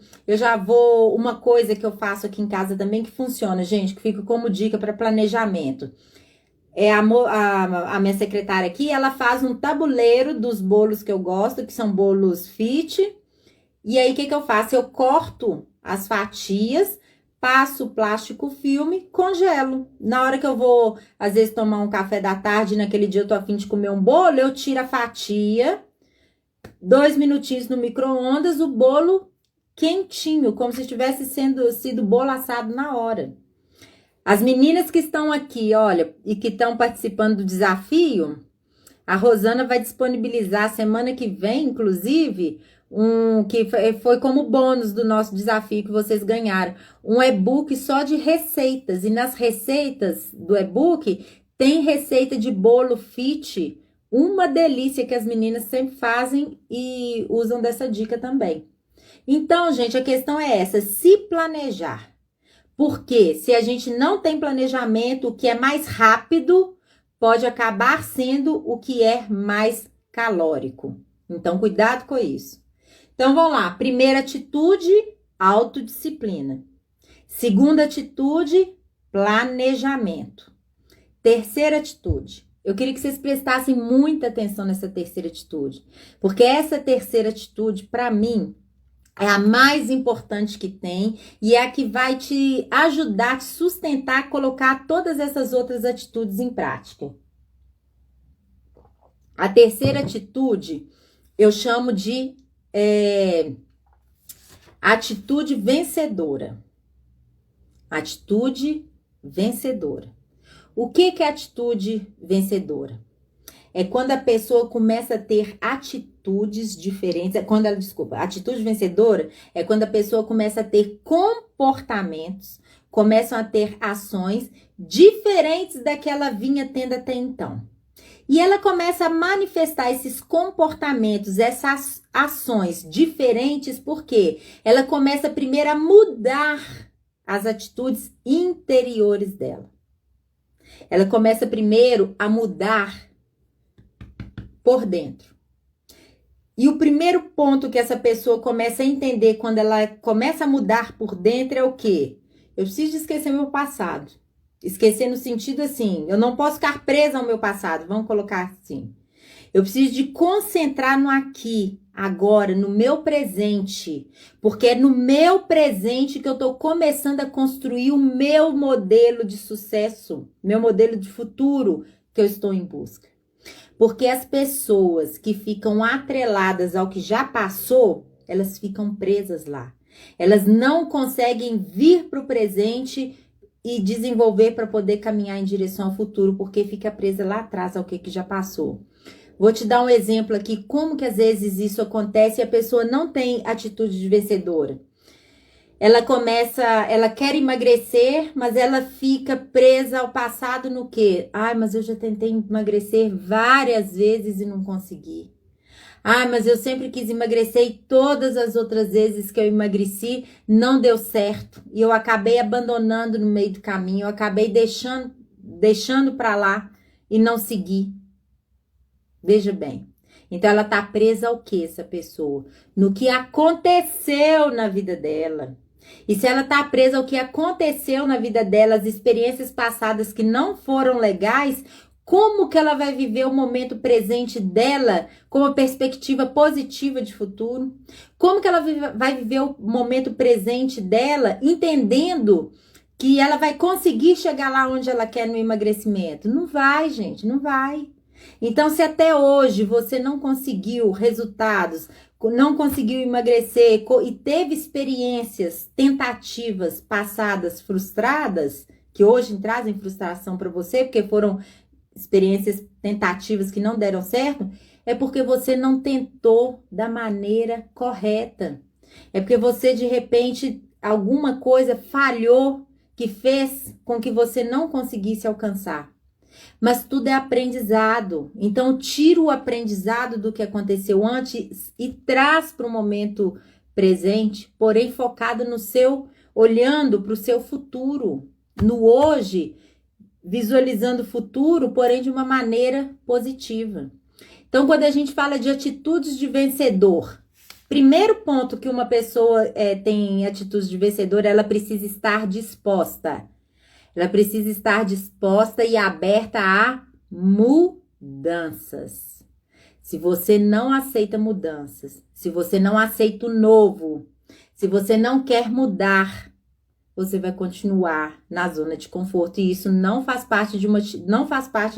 uma coisa que eu faço aqui em casa também que funciona, gente, que fica como dica para planejamento. A minha secretária aqui, ela faz um tabuleiro dos bolos que eu gosto, que são bolos fit, e aí o que eu faço? Eu corto as fatias, passo o plástico filme, congelo. Na hora que eu vou, às vezes, tomar um café da tarde, naquele dia eu tô a fim de comer um bolo, eu tiro a fatia, 2 minutinhos no micro-ondas, o bolo quentinho, como se tivesse sido bolo assado na hora. As meninas que estão aqui, olha, e que estão participando do desafio, a Rosana vai disponibilizar semana que vem, inclusive, que foi como bônus do nosso desafio que vocês ganharam, um e-book só de receitas. E nas receitas do e-book tem receita de bolo fit, uma delícia que as meninas sempre fazem e usam dessa dica também. Então, gente, a questão é essa, se planejar. Porque se a gente não tem planejamento, o que é mais rápido pode acabar sendo o que é mais calórico. Então, cuidado com isso. Então, vamos lá. Primeira atitude, autodisciplina. Segunda atitude, planejamento. Terceira atitude. Eu queria que vocês prestassem muita atenção nessa terceira atitude. Porque essa terceira atitude, para mim, é a mais importante que tem e é a que vai te ajudar, te sustentar, a colocar todas essas outras atitudes em prática. A terceira atitude eu chamo de atitude vencedora. Atitude vencedora. O que é atitude vencedora? É quando a pessoa começa a ter atitudes diferentes. Atitude vencedora é quando a pessoa começa a ter comportamentos, começam a ter ações diferentes da que ela vinha tendo até então. E ela começa a manifestar esses comportamentos, essas ações diferentes, porque ela começa primeiro a mudar as atitudes interiores dela. Ela começa primeiro a mudar por dentro. E o primeiro ponto que essa pessoa começa a entender quando ela começa a mudar por dentro é o quê? Eu preciso esquecer meu passado. Esquecer no sentido assim, eu não posso ficar presa ao meu passado, vamos colocar assim. Eu preciso de concentrar no aqui, agora, no meu presente. Porque é no meu presente que eu estou começando a construir o meu modelo de sucesso, meu modelo de futuro que eu estou em busca. Porque as pessoas que ficam atreladas ao que já passou, elas ficam presas lá. Elas não conseguem vir para o presente e desenvolver para poder caminhar em direção ao futuro, porque fica presa lá atrás ao que já passou. Vou te dar um exemplo aqui, como que às vezes isso acontece e a pessoa não tem atitude de vencedora. Ela quer emagrecer, mas ela fica presa ao passado no quê? Ai, mas eu já tentei emagrecer várias vezes e não consegui. Ai, mas eu sempre quis emagrecer e todas as outras vezes que eu emagreci não deu certo. E eu acabei abandonando no meio do caminho, eu acabei deixando para lá e não segui. Veja bem. Então ela tá presa ao quê, essa pessoa? No que aconteceu na vida dela. E se ela tá presa ao que aconteceu na vida dela, as experiências passadas que não foram legais, como que ela vai viver o momento presente dela com uma perspectiva positiva de futuro? Como que ela vai viver o momento presente dela entendendo que ela vai conseguir chegar lá onde ela quer no emagrecimento? Não vai, gente, não vai. Então, se até hoje você não conseguiu resultados, não conseguiu emagrecer e teve experiências, tentativas passadas frustradas, que hoje trazem frustração para você, porque foram experiências tentativas que não deram certo, é porque você não tentou da maneira correta. É porque você, de repente, alguma coisa falhou que fez com que você não conseguisse alcançar. Mas tudo é aprendizado. Então, tira o aprendizado do que aconteceu antes e traz para o momento presente, porém focado no seu, olhando para o seu futuro, no hoje, visualizando o futuro, porém de uma maneira positiva. Então, quando a gente fala de atitudes de vencedor, primeiro ponto que uma pessoa tem atitudes de vencedor, ela precisa estar disposta. Ela precisa estar disposta e aberta a mudanças. Se você não aceita mudanças, se você não aceita o novo, se você não quer mudar, você vai continuar na zona de conforto. E isso não faz parte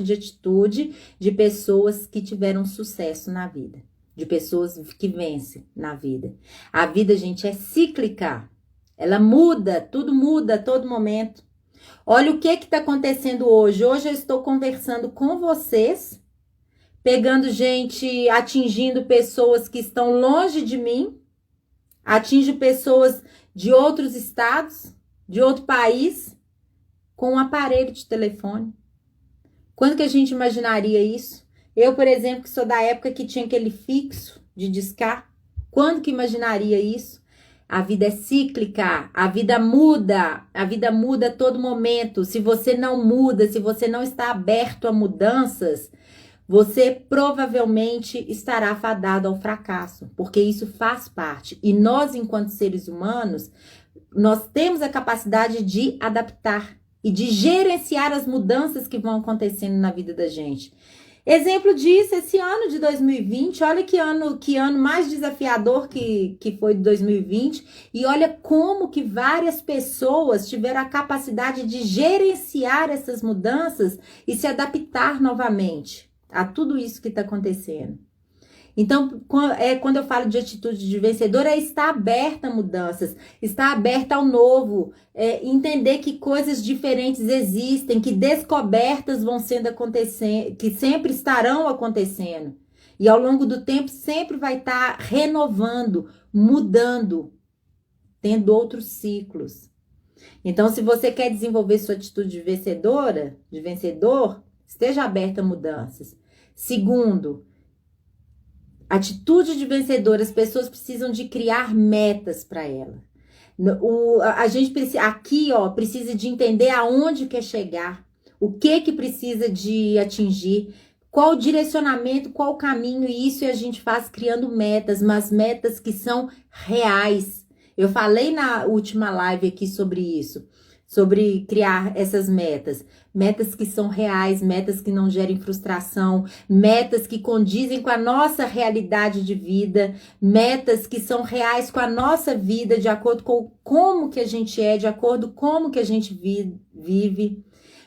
de atitude de pessoas que tiveram sucesso na vida, de pessoas que vencem na vida. A vida, gente, é cíclica. Ela muda, tudo muda a todo momento. Olha o que está acontecendo hoje. Hoje eu estou conversando com vocês, pegando gente, atingindo pessoas que estão longe de mim, atinge pessoas de outros estados, de outro país, com um aparelho de telefone. Quando que a gente imaginaria isso? Eu, por exemplo, que sou da época que tinha aquele fixo de discar, quando que imaginaria isso? A vida é cíclica, a vida muda a todo momento. Se você não muda, se você não está aberto a mudanças, você provavelmente estará fadado ao fracasso, porque isso faz parte. E nós, enquanto seres humanos, nós temos a capacidade de adaptar e de gerenciar as mudanças que vão acontecendo na vida da gente. Exemplo disso, esse ano de 2020, olha que ano mais desafiador que foi de 2020, e olha como que várias pessoas tiveram a capacidade de gerenciar essas mudanças e se adaptar novamente a tudo isso que está acontecendo. Então, quando eu falo de atitude de vencedor, é estar aberta a mudanças, estar aberta ao novo, entender que coisas diferentes existem, que descobertas vão sendo acontecendo, que sempre estarão acontecendo. E ao longo do tempo sempre vai estar renovando, mudando, tendo outros ciclos. Então, se você quer desenvolver sua atitude de vencedora, de vencedor, esteja aberta a mudanças. Segundo, atitude de vencedor, as pessoas precisam de criar metas para ela. A gente precisa, aqui, ó, precisa de entender aonde quer chegar, o que precisa de atingir, qual o direcionamento, qual o caminho, e isso a gente faz criando metas, mas metas que são reais. Eu falei na última live aqui sobre isso, sobre criar essas metas. Metas que são reais, metas que não gerem frustração, metas que condizem com a nossa realidade de vida, metas que são reais com a nossa vida, de acordo com como que a gente é, de acordo com como que a gente vive.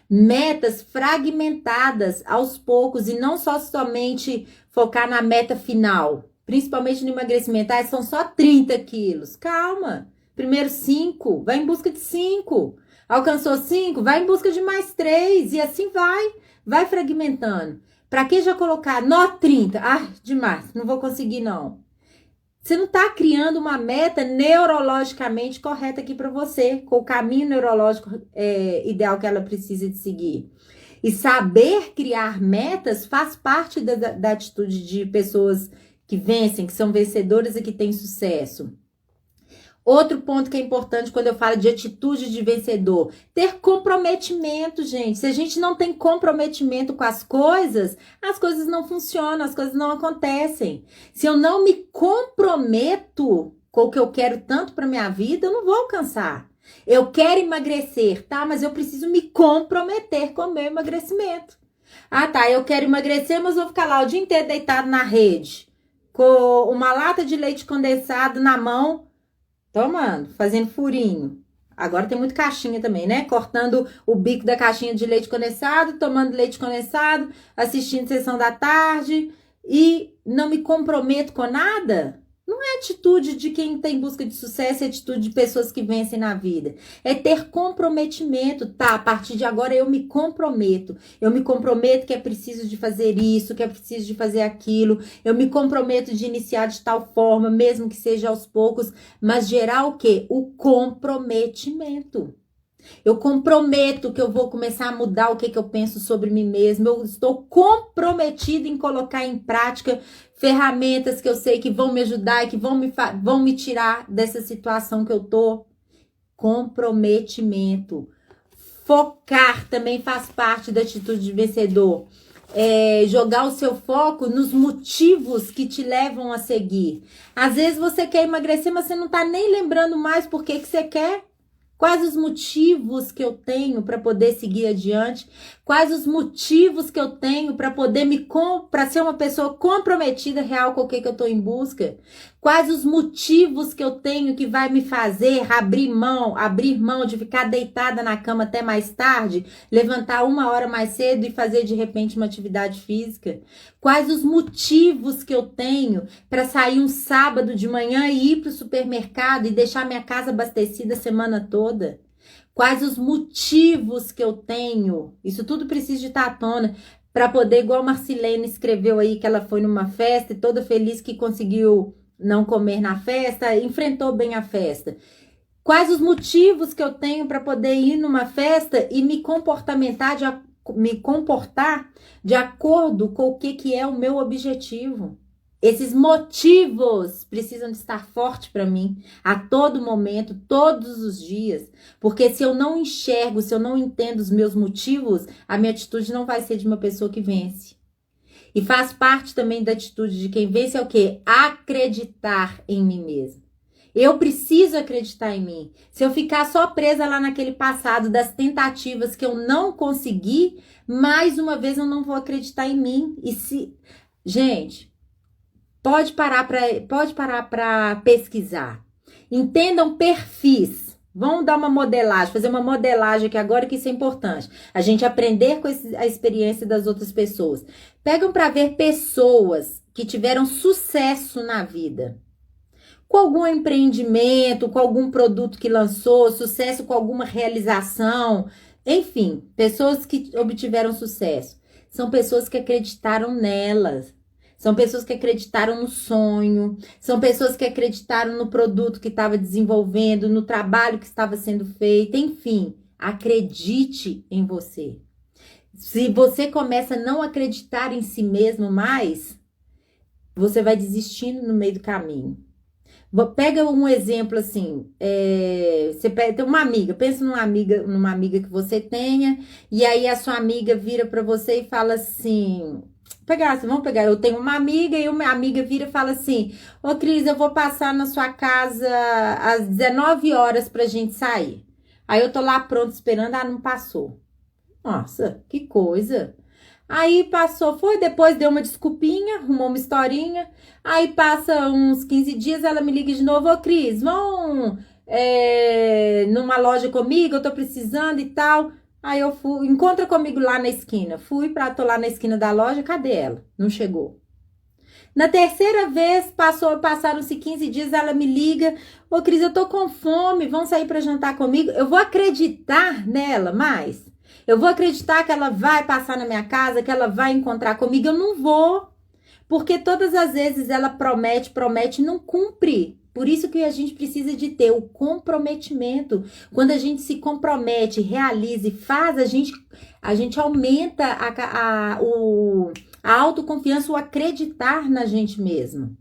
Metas fragmentadas aos poucos e não somente focar na meta final, principalmente no emagrecimento. são só 30 quilos. Calma, primeiro 5, vai em busca de 5. Alcançou 5, vai em busca de mais 3 e assim vai fragmentando. Para que já colocar 30? Demais, não vou conseguir não. Você não está criando uma meta neurologicamente correta aqui para você, com o caminho neurológico ideal que ela precisa de seguir. E saber criar metas faz parte da atitude de pessoas que vencem, que são vencedoras e que têm sucesso. Outro ponto que é importante quando eu falo de atitude de vencedor, ter comprometimento, gente. Se a gente não tem comprometimento com as coisas não funcionam, as coisas não acontecem. Se eu não me comprometo com o que eu quero tanto para minha vida, eu não vou alcançar. Eu quero emagrecer, tá? Mas eu preciso me comprometer com o meu emagrecimento. Eu quero emagrecer, mas vou ficar lá o dia inteiro deitado na rede, com uma lata de leite condensado na mão, tomando, fazendo furinho. Agora tem muito caixinha também, né? Cortando o bico da caixinha de leite condensado, tomando leite condensado, assistindo sessão da tarde e não me comprometo com nada. Não é atitude de quem está em busca de sucesso, é atitude de pessoas que vencem na vida. É ter comprometimento, tá? A partir de agora eu me comprometo. Eu me comprometo que é preciso de fazer isso, que é preciso de fazer aquilo. Eu me comprometo de iniciar de tal forma, mesmo que seja aos poucos, mas gerar o quê? O comprometimento. Eu comprometo que eu vou começar a mudar o que eu penso sobre mim mesma. Eu estou comprometida em colocar em prática ferramentas que eu sei que vão me ajudar e que vão me tirar dessa situação que eu tô. Comprometimento. Focar também faz parte da atitude de vencedor. Jogar o seu foco nos motivos que te levam a seguir. Às vezes você quer emagrecer, mas você não tá nem lembrando mais por que você quer. Quais os motivos que eu tenho para poder seguir adiante? Quais os motivos que eu tenho para poder para ser uma pessoa comprometida real com o que eu estou em busca? Quais os motivos que eu tenho que vai me fazer abrir mão de ficar deitada na cama até mais tarde, levantar 1 hora mais cedo e fazer de repente uma atividade física? Quais os motivos que eu tenho para sair um sábado de manhã e ir para o supermercado e deixar minha casa abastecida a semana toda? Quais os motivos que eu tenho? Isso tudo precisa de estar à tona para poder, igual a Marcilene escreveu aí, que ela foi numa festa e toda feliz que conseguiu não comer na festa, enfrentou bem a festa. Quais os motivos que eu tenho para poder ir numa festa e me comportar de acordo com o que é o meu objetivo? Esses motivos precisam de estar forte para mim a todo momento, todos os dias. Porque se eu não enxergo, se eu não entendo os meus motivos, a minha atitude não vai ser de uma pessoa que vence. E faz parte também da atitude de quem vence é o quê? Acreditar em mim mesmo. Eu preciso acreditar em mim. Se eu ficar só presa lá naquele passado das tentativas que eu não consegui, mais uma vez eu não vou acreditar em mim. Gente, pode parar para pesquisar. Entendam perfis. Vamos dar uma modelagem, fazer uma modelagem aqui agora, que isso é importante. A gente aprender com a experiência das outras pessoas. Pegam para ver pessoas que tiveram sucesso na vida. Com algum empreendimento, com algum produto que lançou, sucesso com alguma realização. Enfim, pessoas que obtiveram sucesso. São pessoas que acreditaram nelas. São pessoas que acreditaram no sonho, são pessoas que acreditaram no produto que estava desenvolvendo, no trabalho que estava sendo feito, enfim, acredite em você. Se você começa a não acreditar em si mesmo mais, você vai desistindo no meio do caminho. Pega um exemplo assim, você tem uma amiga, pensa numa amiga que você tenha, e aí a sua amiga vira para você e fala assim... Vamos pegar, eu tenho uma amiga e uma amiga vira e fala assim: ô Cris, eu vou passar na sua casa às 19 horas pra gente sair. Aí eu tô lá pronto esperando, não passou. Nossa, que coisa. Aí passou, depois deu uma desculpinha, arrumou uma historinha. Aí passa uns 15 dias, ela me liga de novo: ô Cris, vão numa loja comigo, eu tô precisando e tal. Aí eu fui, encontra comigo lá na esquina. Tô lá na esquina da loja, cadê ela? Não chegou. Na terceira vez, passaram-se 15 dias, ela me liga: ô Cris, eu tô com fome, vão sair para jantar comigo? Eu vou acreditar nela mais? Eu vou acreditar que ela vai passar na minha casa, que ela vai encontrar comigo? Eu não vou. Porque todas as vezes ela promete e não cumpre. Por isso que a gente precisa de ter o comprometimento. Quando a gente se compromete, realiza e faz, a gente aumenta a autoconfiança, o acreditar na gente mesmo.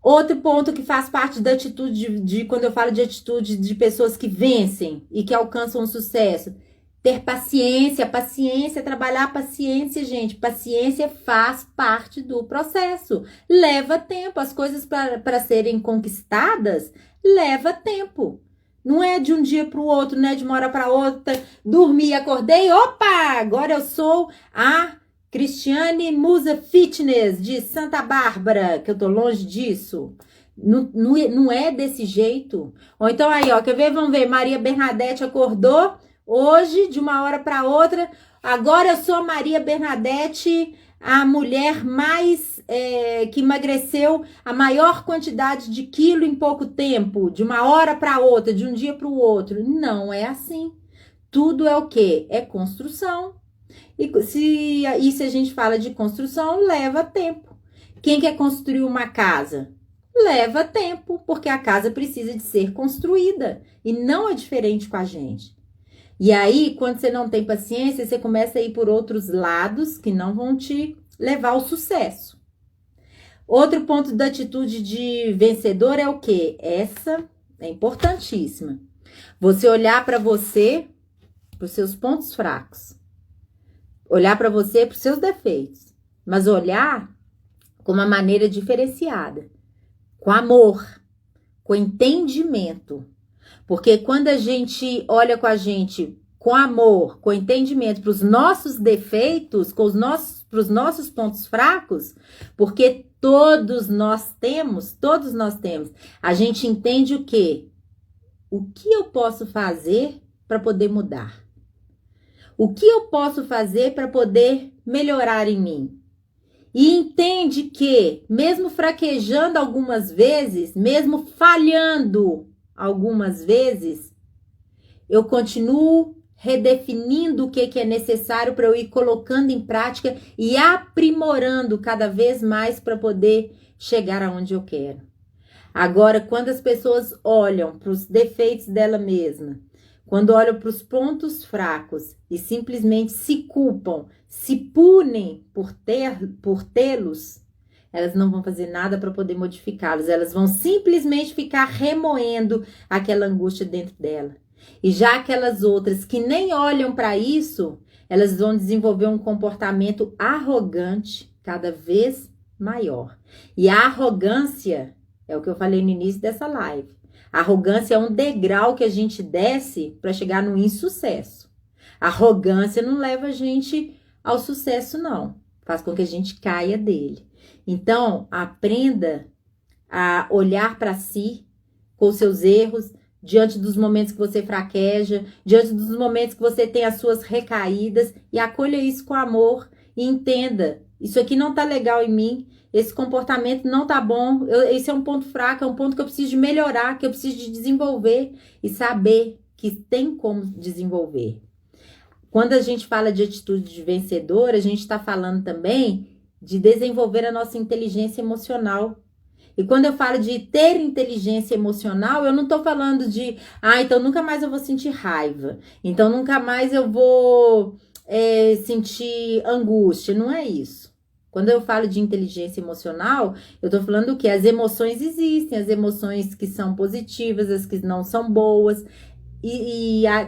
Outro ponto que faz parte da atitude, quando eu falo de atitude de pessoas que vencem e que alcançam o sucesso, ter paciência, trabalhar a paciência, gente. Paciência faz parte do processo. Leva tempo. As coisas para serem conquistadas, leva tempo. Não é de um dia para o outro, não é de uma hora para outra. Dormi, acordei, opa! Agora eu sou a Cristiane Musa Fitness de Santa Bárbara, que eu tô longe disso. Não é desse jeito. Ou então aí, ó, quer ver? Vamos ver. Maria Bernadette acordou hoje, de uma hora para outra. Agora eu sou a Maria Bernadette, a mulher que emagreceu a maior quantidade de quilo em pouco tempo, de uma hora para outra, de um dia para o outro. Não é assim. Tudo é o quê? É construção. E se a gente fala de construção, leva tempo. Quem quer construir uma casa? Leva tempo, porque a casa precisa de ser construída. E não é diferente com a gente. E aí, quando você não tem paciência, você começa a ir por outros lados que não vão te levar ao sucesso. Outro ponto da atitude de vencedor é o quê? Essa é importantíssima. Você olhar para você, para os seus pontos fracos. Olhar para você, para os seus defeitos. Mas olhar com uma maneira diferenciada. Com amor. Com entendimento. Porque quando a gente olha com a gente com amor, com entendimento para os nossos defeitos, para os nossos pontos fracos, porque todos nós temos, a gente entende o quê? O que eu posso fazer para poder mudar? O que eu posso fazer para poder melhorar em mim? E entende que, mesmo fraquejando algumas vezes, mesmo falhando algumas vezes, eu continuo redefinindo o que é necessário para eu ir colocando em prática e aprimorando cada vez mais para poder chegar aonde eu quero. Agora, quando as pessoas olham para os defeitos dela mesma, quando olham para os pontos fracos e simplesmente se culpam, se punem por tê-los, elas não vão fazer nada para poder modificá-los. Elas vão simplesmente ficar remoendo aquela angústia dentro dela. E já aquelas outras que nem olham para isso, elas vão desenvolver um comportamento arrogante cada vez maior. E a arrogância é o que eu falei no início dessa live. A arrogância é um degrau que a gente desce para chegar no insucesso. A arrogância não leva a gente ao sucesso, não. Faz com que a gente caia dele. Então, aprenda a olhar para si com seus erros, diante dos momentos que você fraqueja, diante dos momentos que você tem as suas recaídas, e acolha isso com amor e entenda, isso aqui não tá legal em mim, esse comportamento não tá bom, esse é um ponto fraco, é um ponto que eu preciso de melhorar, que eu preciso de desenvolver e saber que tem como desenvolver. Quando a gente fala de atitude de vencedor, a gente está falando também de desenvolver a nossa inteligência emocional. E quando eu falo de ter inteligência emocional, eu não estou falando de, então nunca mais eu vou sentir raiva, então nunca mais eu vou sentir angústia, não é isso. Quando eu falo de inteligência emocional, eu estou falando que as emoções existem, as emoções que são positivas, as que não são boas,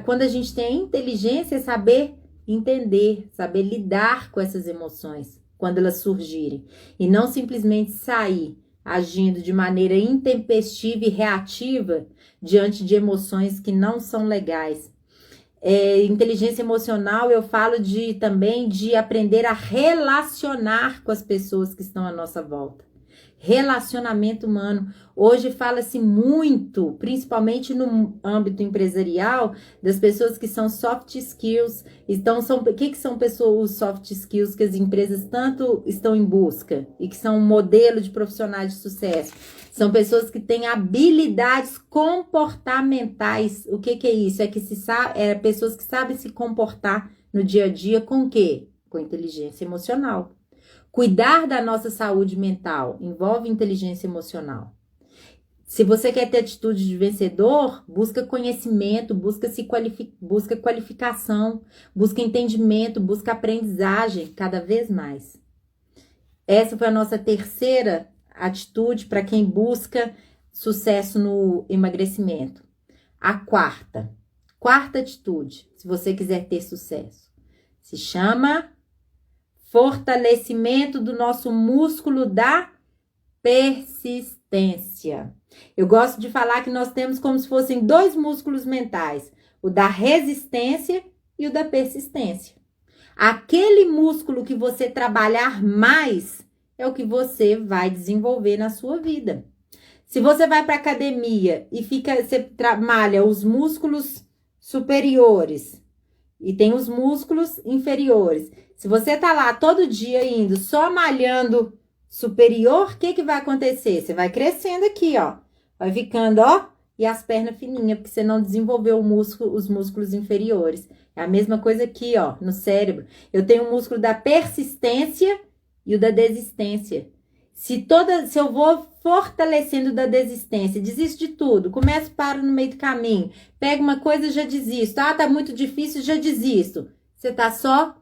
quando a gente tem a inteligência, é saber entender, saber lidar com essas emoções, quando elas surgirem, e não simplesmente sair agindo de maneira intempestiva e reativa diante de emoções que não são legais. Inteligência emocional, eu falo também de aprender a relacionar com as pessoas que estão à nossa volta. Relacionamento humano. Hoje fala-se muito, principalmente no âmbito empresarial, das pessoas que são soft skills. Então, o que são os soft skills que as empresas tanto estão em busca e que são um modelo de profissionais de sucesso? São pessoas que têm habilidades comportamentais. O que é isso? É pessoas que sabem se comportar no dia a dia com o quê? Com inteligência emocional. Cuidar da nossa saúde mental envolve inteligência emocional. Se você quer ter atitude de vencedor, busca conhecimento, busca qualificação, busca entendimento, busca aprendizagem cada vez mais. Essa foi a nossa terceira atitude para quem busca sucesso no emagrecimento. A quarta atitude, se você quiser ter sucesso, se chama fortalecimento do nosso músculo da persistência. Eu gosto de falar que nós temos como se fossem dois músculos mentais, o da resistência e o da persistência. Aquele músculo que você trabalhar mais é o que você vai desenvolver na sua vida. Se você vai para academia e você trabalha os músculos superiores e tem os músculos inferiores, se você tá lá todo dia indo só malhando superior, o que vai acontecer? Você vai crescendo aqui, ó. Vai ficando, ó, e as pernas fininhas, porque você não desenvolveu os músculos inferiores. É a mesma coisa aqui, ó, no cérebro. Eu tenho o músculo da persistência e o da desistência. Se eu vou fortalecendo da desistência, desisto de tudo, começo, paro no meio do caminho, pego uma coisa, já desisto. Tá muito difícil, já desisto. Você tá só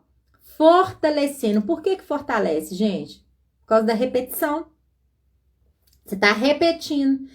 fortalecendo. Por que fortalece, gente? Por causa da repetição. Você tá repetindo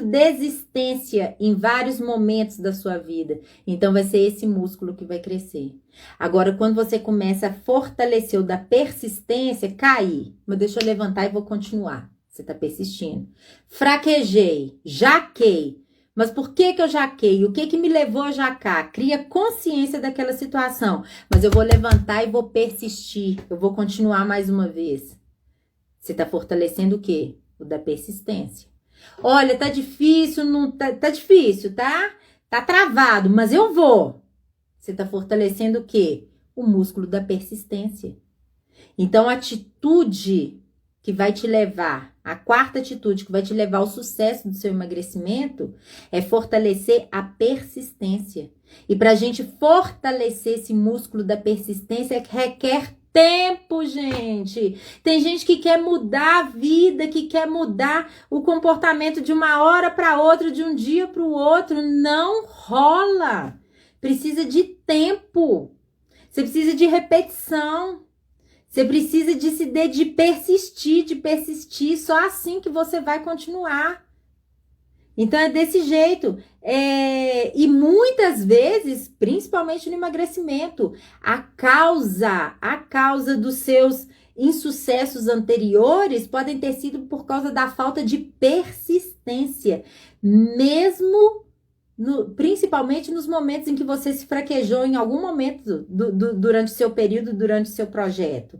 desistência em vários momentos da sua vida. Então, vai ser esse músculo que vai crescer. Agora, quando você começa a fortalecer o da persistência, cair. Mas deixa eu levantar e vou continuar. Você tá persistindo. Fraquejei, jaquei. Mas por que eu jaquei? O que me levou a jacar? Cria consciência daquela situação. Mas eu vou levantar e vou persistir. Eu vou continuar mais uma vez. Você tá fortalecendo o quê? O da persistência. Olha, tá difícil, tá difícil, tá? Tá travado, mas eu vou. Você tá fortalecendo o quê? O músculo da persistência. Então, atitude que vai te levar, a quarta atitude que vai te levar ao sucesso do seu emagrecimento é fortalecer a persistência. E para a gente fortalecer esse músculo da persistência requer tempo, gente. Tem gente que quer mudar a vida, que quer mudar o comportamento de uma hora para outra, de um dia para o outro. Não rola. Precisa de tempo. Você precisa de repetição. Você precisa de persistir, só assim que você vai continuar. Então é desse jeito. E muitas vezes, principalmente no emagrecimento, a causa dos seus insucessos anteriores podem ter sido por causa da falta de persistência, mesmo principalmente nos momentos em que você se fraquejou em algum momento durante o seu período, durante o seu projeto.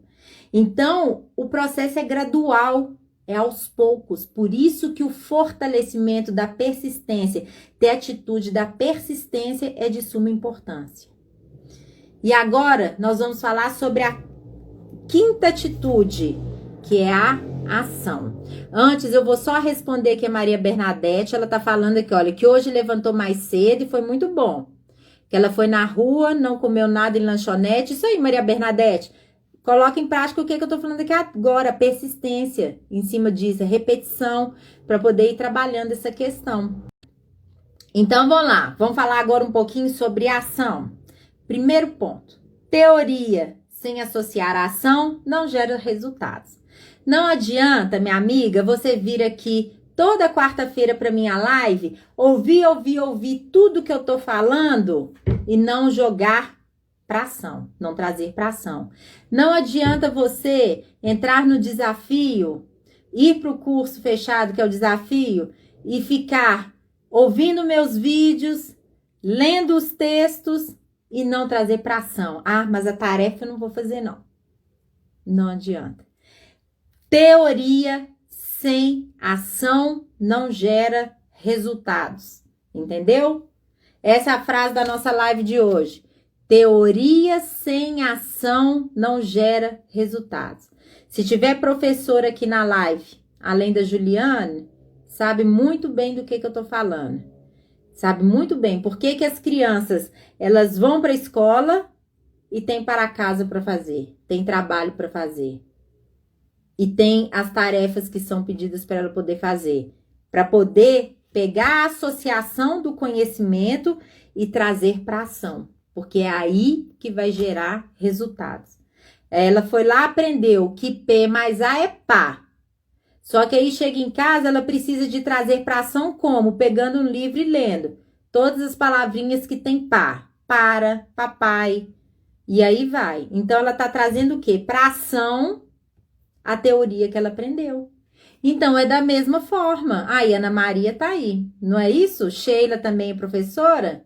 Então, o processo é gradual, é aos poucos. Por isso que o fortalecimento da persistência, ter atitude da persistência é de suma importância. E agora, nós vamos falar sobre a quinta atitude, que é a ação. Antes, eu vou só responder aqui a Maria Bernadette. Ela tá falando aqui, olha, que hoje levantou mais cedo e foi muito bom. Que ela foi na rua, não comeu nada em lanchonete. Isso aí, Maria Bernadette. Coloca em prática o que eu tô falando aqui agora. Persistência em cima disso, repetição, para poder ir trabalhando essa questão. Então, vamos lá. Vamos falar agora um pouquinho sobre ação. Primeiro ponto. Teoria sem associar a ação não gera resultados. Não adianta, minha amiga, você vir aqui toda quarta-feira para minha live, ouvir tudo que eu tô falando e não jogar para ação, não trazer para ação. Não adianta você entrar no desafio, ir para o curso fechado, que é o desafio, e ficar ouvindo meus vídeos, lendo os textos e não trazer para ação. Ah, mas a tarefa eu não vou fazer, não. Não adianta. Teoria sem ação não gera resultados. Entendeu? Essa é a frase da nossa live de hoje. Teoria sem ação não gera resultados. Se tiver professor aqui na live, além da Juliane, sabe muito bem do que eu tô falando. Sabe muito bem por que as crianças, elas vão para a escola e tem para casa para fazer, tem trabalho para fazer. E tem as tarefas que são pedidas para ela poder fazer. Para poder pegar a associação do conhecimento e trazer para ação. Porque é aí que vai gerar resultados. Ela foi lá, aprendeu que P mais A é pá. Só que aí chega em casa, ela precisa de trazer para ação como? Pegando um livro e lendo. Todas as palavrinhas que tem pá. Para, papai. E aí vai. Então, ela está trazendo o quê? Para ação a teoria que ela aprendeu. Então, é da mesma forma. Aí, Ana Maria tá aí. Não é isso? Sheila também é professora?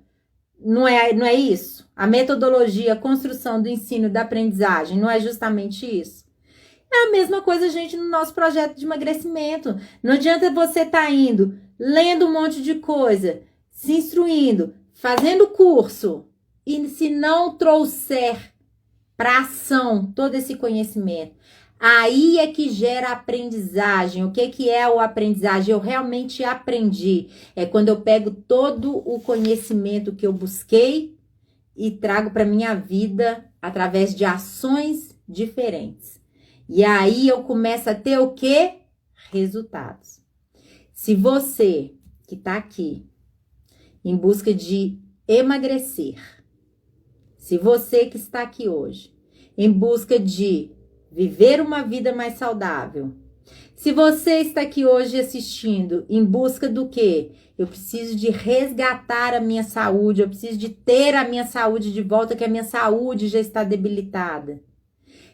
Não é isso? A metodologia, a construção do ensino da aprendizagem, não é justamente isso? É a mesma coisa, gente, no nosso projeto de emagrecimento. Não adianta você estar indo, lendo um monte de coisa, se instruindo, fazendo curso, e se não trouxer para ação todo esse conhecimento. Aí é que gera aprendizagem. O que é o aprendizagem? Eu realmente aprendi. É quando eu pego todo o conhecimento que eu busquei e trago para minha vida através de ações diferentes. E aí eu começo a ter o quê? Resultados. Se você que está aqui em busca de emagrecer, se você que está aqui hoje em busca de viver uma vida mais saudável, se você está aqui hoje assistindo em busca do quê? Eu preciso de resgatar a minha saúde, eu preciso de ter a minha saúde de volta, que a minha saúde já está debilitada.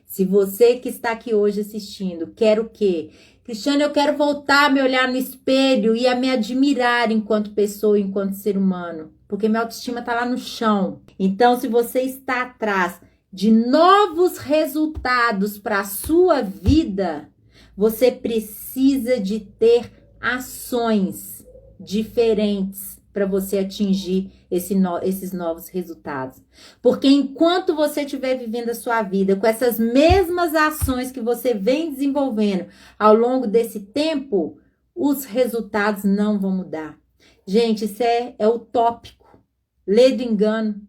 Se você que está aqui hoje assistindo quer o quê? Cristiane, eu quero voltar a me olhar no espelho e a me admirar enquanto pessoa, enquanto ser humano, porque minha autoestima está lá no chão. Então, se você está atrás de novos resultados para a sua vida, você precisa de ter ações diferentes para você atingir esses novos resultados. Porque enquanto você estiver vivendo a sua vida com essas mesmas ações que você vem desenvolvendo ao longo desse tempo, os resultados não vão mudar. Gente, isso é utópico. Lê do engano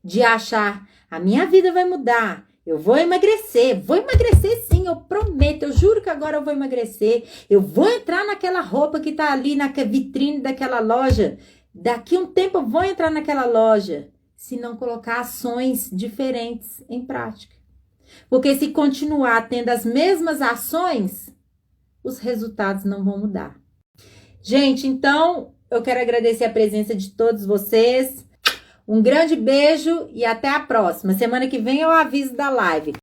de achar, a minha vida vai mudar. Eu vou emagrecer sim, eu prometo, eu juro que agora eu vou emagrecer. Eu vou entrar naquela roupa que tá ali na vitrine daquela loja. Daqui um tempo eu vou entrar naquela loja. Se não colocar ações diferentes em prática. Porque se continuar tendo as mesmas ações, os resultados não vão mudar. Gente, então, eu quero agradecer a presença de todos vocês. Um grande beijo e até a próxima. Semana que vem eu aviso da live.